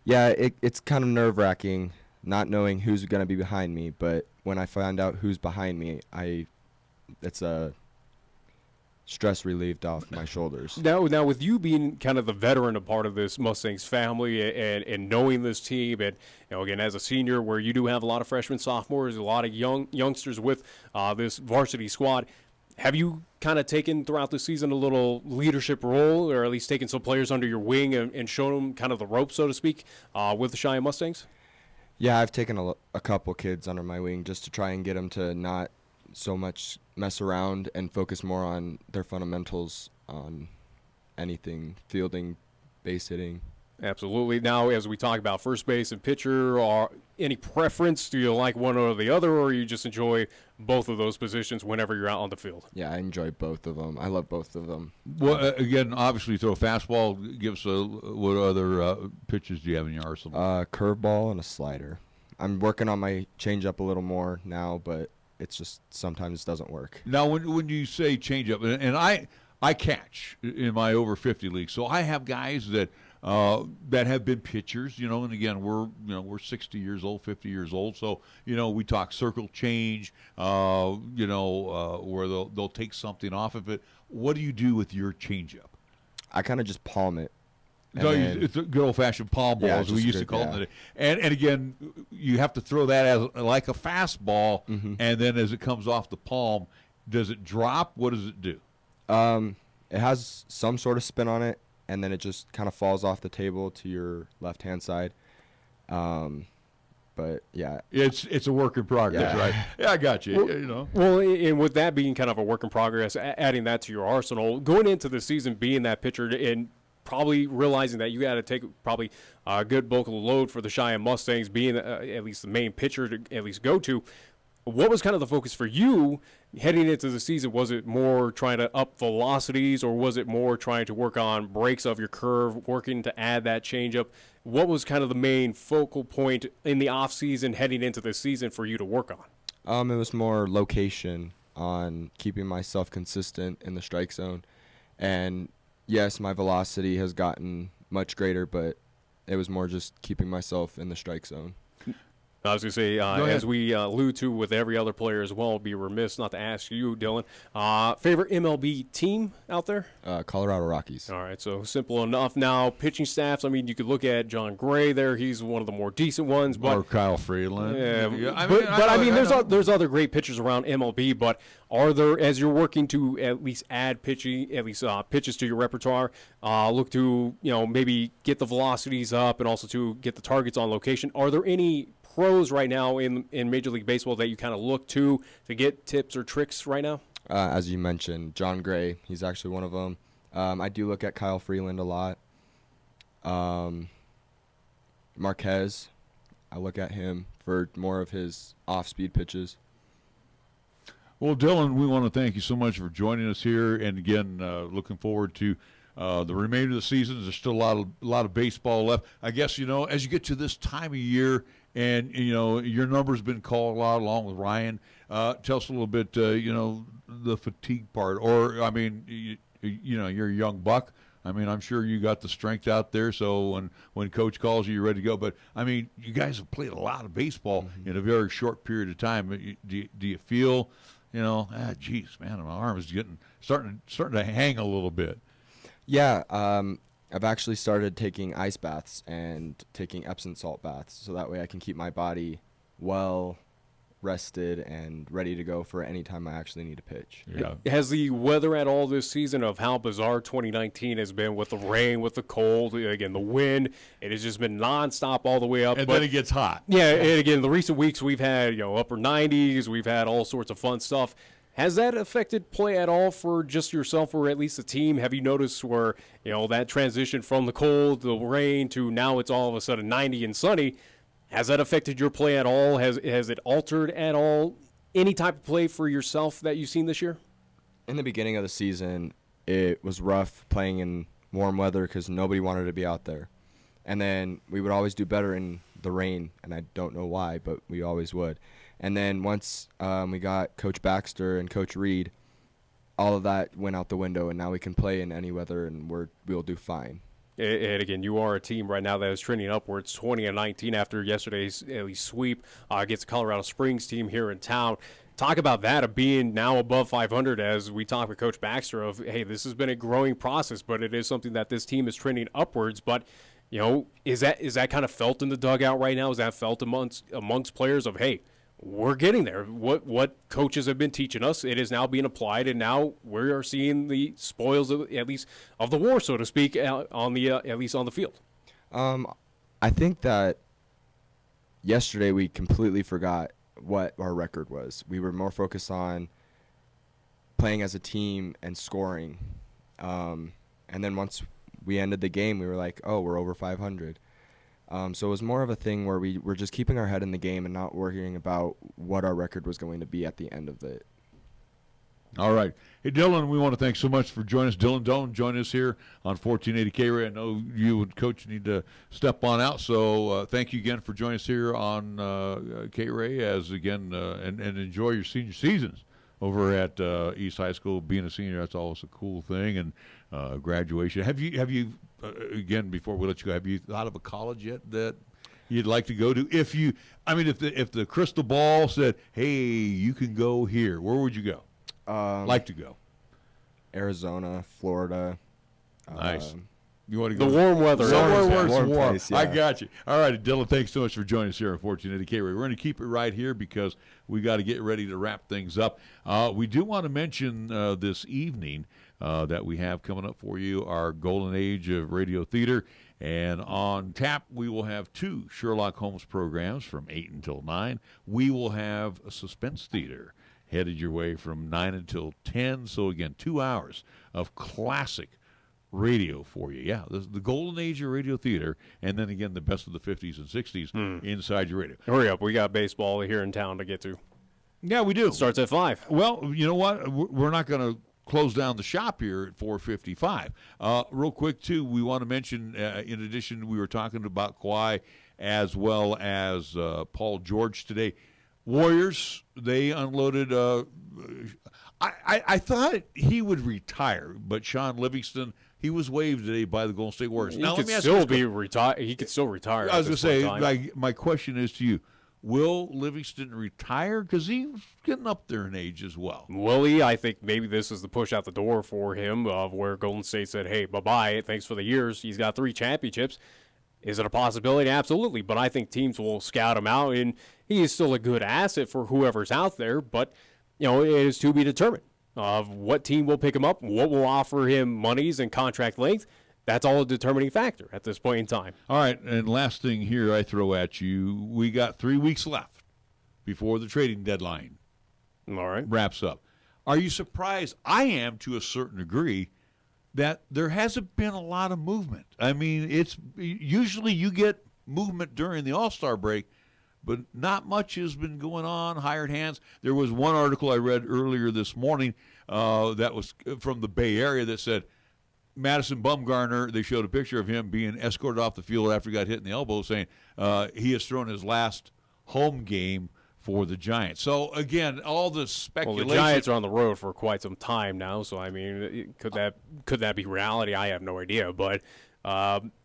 Yeah, it's kind of nerve-wracking not knowing who's going to be behind me, but when I find out who's behind me, it's a stress relieved off my shoulders. Now, with you being kind of the veteran, a part of this Mustangs family, and knowing this team, and again as a senior, where you do have a lot of freshmen, sophomores, a lot of youngsters with this varsity squad, have you kind of taken throughout the season a little leadership role, or at least taken some players under your wing and shown them kind of the ropes, so to speak, with the Cheyenne Mustangs? Yeah, I've taken a couple kids under my wing just to try and get them to not so much mess around and focus more on their fundamentals on anything, fielding, base hitting. Absolutely. Now, as we talk about first base and pitcher, are any preference? Do you like one or the other, or you just enjoy both of those positions whenever you're out on the field? Yeah, I enjoy both of them. I love both of them. Well, again, obviously, throw a fastball. Give us what other pitches do you have in your arsenal? Curveball and a slider. I'm working on my changeup a little more now, but it's just sometimes doesn't work. Now, when you say changeup, and I catch in my over 50 league, so I have guys that have been pitchers, and again we're 60 years old, 50 years old, so we talk circle change, where they'll take something off of it. What do you do with your changeup? I kind of just palm it. So it's a good old-fashioned palm ball, as we used to call it. And again, you have to throw that as like a fastball, and then as it comes off the palm, does it drop? What does it do? It has some sort of spin on it, and then it just kind of falls off the table to your left-hand side. But, yeah. It's a work in progress, right? Yeah, I got you. Well, and with that being kind of a work in progress, adding that to your arsenal, going into the season being that pitcher and probably realizing that you got to take probably a good bulk of the load for the Cheyenne Mustangs, being at least the main pitcher to at least go to. What was kind of the focus for you heading into the season? Was it more trying to up velocities, or was it more trying to work on breaks of your curve, working to add that changeup? What was kind of the main focal point in the offseason heading into the season for you to work on? It was more location on keeping myself consistent in the strike zone. And yes, my velocity has gotten much greater, but it was more just keeping myself in the strike zone. I was going to say, as we allude to with every other player as well, be remiss not to ask you, Dylan, favorite MLB team out there? Colorado Rockies. All right, so simple enough. Now, pitching staffs, I mean, you could look at John Gray there. He's one of the more decent ones. But, or Kyle Freeland. Yeah, there's other great pitchers around MLB, but are there, as you're working to at least add pitches to your repertoire, look to, maybe get the velocities up and also to get the targets on location, are there any pros right now in Major League Baseball that you kind of look to get tips or tricks right now? As you mentioned, John Gray, he's actually one of them. I do look at Kyle Freeland a lot. Marquez, I look at him for more of his off-speed pitches. Well, Dylan, we want to thank you so much for joining us here, and again, looking forward to the remainder of the season. There's still a lot of baseball left. I guess, as you get to this time of year, and, your number's been called a lot along with Ryan. Tell us a little bit, the fatigue part. Or, I mean, you're a young buck. I mean, I'm sure you got the strength out there, so when Coach calls you, you're ready to go. But, I mean, you guys have played a lot of baseball in a very short period of time. Do you feel, geez, man, my arm is starting to hang a little bit? Yeah, I've actually started taking ice baths and taking Epsom salt baths, so that way I can keep my body well rested and ready to go for any time I actually need to pitch. Yeah. Has the weather at all this season, of how bizarre 2019 has been with the rain, with the cold, again, the wind, it has just been nonstop all the way up. And then it gets hot. Yeah, and again, the recent weeks we've had, upper 90s, we've had all sorts of fun stuff. Has that affected play at all for just yourself or at least the team? Have you noticed where, that transition from the cold, the rain, to now it's all of a sudden 90 and sunny, has that affected your play at all? Has it altered at all any type of play for yourself that you've seen this year? In the beginning of the season, it was rough playing in warm weather because nobody wanted to be out there. And then we would always do better in the rain, and I don't know why, but we always would. And then once we got Coach Baxter and Coach Reed, all of that went out the window, and now we can play in any weather, and we'll do fine. And again, you are a team right now that is trending upwards, 20-19 after yesterday's sweep against the Colorado Springs team here in town. Talk about that, of being now above 500, as we talked with Coach Baxter of, hey, this has been a growing process, but it is something that this team is trending upwards. But, you know, is that kind of felt in the dugout right now? Is that felt amongst players of, hey, we're getting there? What coaches have been teaching us, it is now being applied, and now we are seeing the spoils of, at least of the war, so to speak, on the at least on the field. I think that yesterday we completely forgot what our record was. We were more focused on playing as a team and scoring. And then once we ended the game, we were like, oh, we're over 500. So it was more of a thing where we were just keeping our head in the game and not worrying about what our record was going to be at the end of it. All right. Hey, Dylan, we want to thank so much for joining us. Dylan Doan, join us here on 1480 KRAE. I know you and Coach need to step on out, so thank you again for joining us here on KRAE, as again, and enjoy your senior seasons over at East High School. Being a senior, that's always a cool thing, and graduation. Have you again, before we let you go, have you thought of a college yet that you'd like to go to? If the crystal ball said, hey, you can go here, where would you go? Like to go? Arizona, Florida. Nice. You want to go the warm weather, somewhere where it's warm. Place, yeah. I got you. All right, Dylan, thanks so much for joining us here on 1480 KRAE. We're going to keep it right here because we got to get ready to wrap things up. We do want to mention this evening that we have coming up for you our Golden Age of Radio Theater. And on tap, we will have 2 Sherlock Holmes programs from 8 until 9. We will have a suspense theater headed your way from 9 until 10. So, again, 2 hours of classic radio for you. Yeah, the golden age of radio theater, and then, again, the best of the 50s and 60s inside your radio. Hurry up. We got baseball here in town to get to. Yeah, we do. It starts at 5. Well, you know what? We're not going to close down the shop here at 4:55. Real quick, too, we want to mention, in addition, we were talking about Kawhi as well as Paul George today. Warriors, they unloaded. I thought he would retire, but Sean Livingston, he was waived today by the Golden State Warriors. He could still be retired. He could still retire. I was going to say, my question is to you: will Livingston retire? Because he's getting up there in age as well. Will he? I think maybe this is the push out the door for him, of where Golden State said, "Hey, bye-bye. Thanks for the years." He's got 3 championships. Is it a possibility? Absolutely. But I think teams will scout him out, and he is still a good asset for whoever's out there. But, you know, it is to be determined of what team will pick him up, what will offer him monies and contract length. That's all a determining factor at this point in time. All right, and last thing here I throw at you, we got 3 weeks left before the trading deadline wraps up. Are you surprised? I am, to a certain degree, that there hasn't been a lot of movement. I mean, it's usually you get movement during the All-Star break, but not much has been going on, hired hands. There was one article I read earlier this morning that was from the Bay Area that said Madison Bumgarner, they showed a picture of him being escorted off the field after he got hit in the elbow, saying he has thrown his last home game for the Giants. So, again, all the speculation. Well, the Giants are on the road for quite some time now, so, I mean, could that be reality? I have no idea. But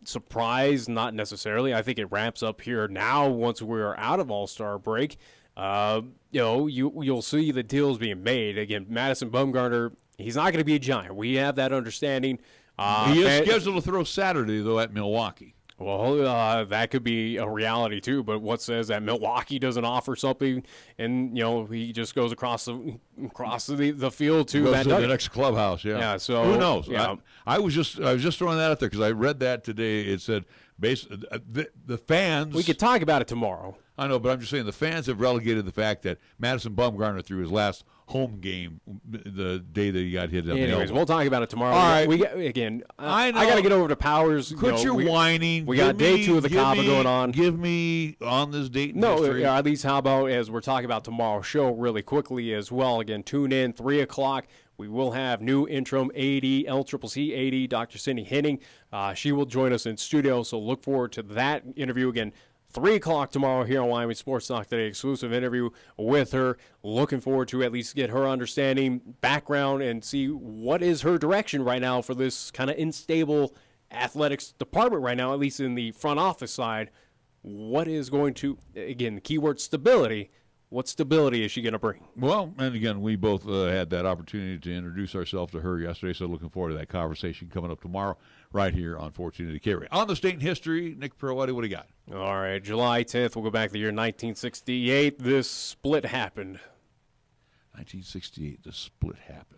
surprise, not necessarily. I think it ramps up here now once we're out of All-Star break. You know, you'll see the deals being made. Again, Madison Bumgarner, he's not going to be a Giant. We have that understanding. He is scheduled to throw Saturday, though, at Milwaukee. Well, that could be a reality too. But what says that Milwaukee doesn't offer something, and you know he just goes across the field to goes that to the next clubhouse? Yeah. So who knows? Yeah. I was just throwing that out there because I read that today. It said the fans. We could talk about it tomorrow. I know, but I'm just saying the fans have relegated the fact that Madison Bumgarner threw his last home game the day that he got hit. Anyways, we'll talk about it tomorrow. All right. I got to get over to Powers. Quit your whining. We got day 2 of the Cava going on. Give me on this date. At least how about as we're talking about tomorrow's show really quickly as well. Again, tune in 3 o'clock. We will have new interim AD, LCCC AD, Dr. Cindy Henning. She will join us in studio, so look forward to that interview again. 3 o'clock tomorrow here on Wyoming Sports Talk Today. Exclusive interview with her. Looking forward to at least get her understanding, background, and see what is her direction right now for this kind of unstable athletics department right now, at least in the front office side. What is going to, again, the keyword stability. What stability is she going to bring? Well, and again, we both had that opportunity to introduce ourselves to her yesterday, so looking forward to that conversation coming up tomorrow right here on 1480 KRAE. On the state history, Nick Piroetti, what do you got? All right, July 10th, we'll go back to the year 1968. This split happened. 1968, the split happened.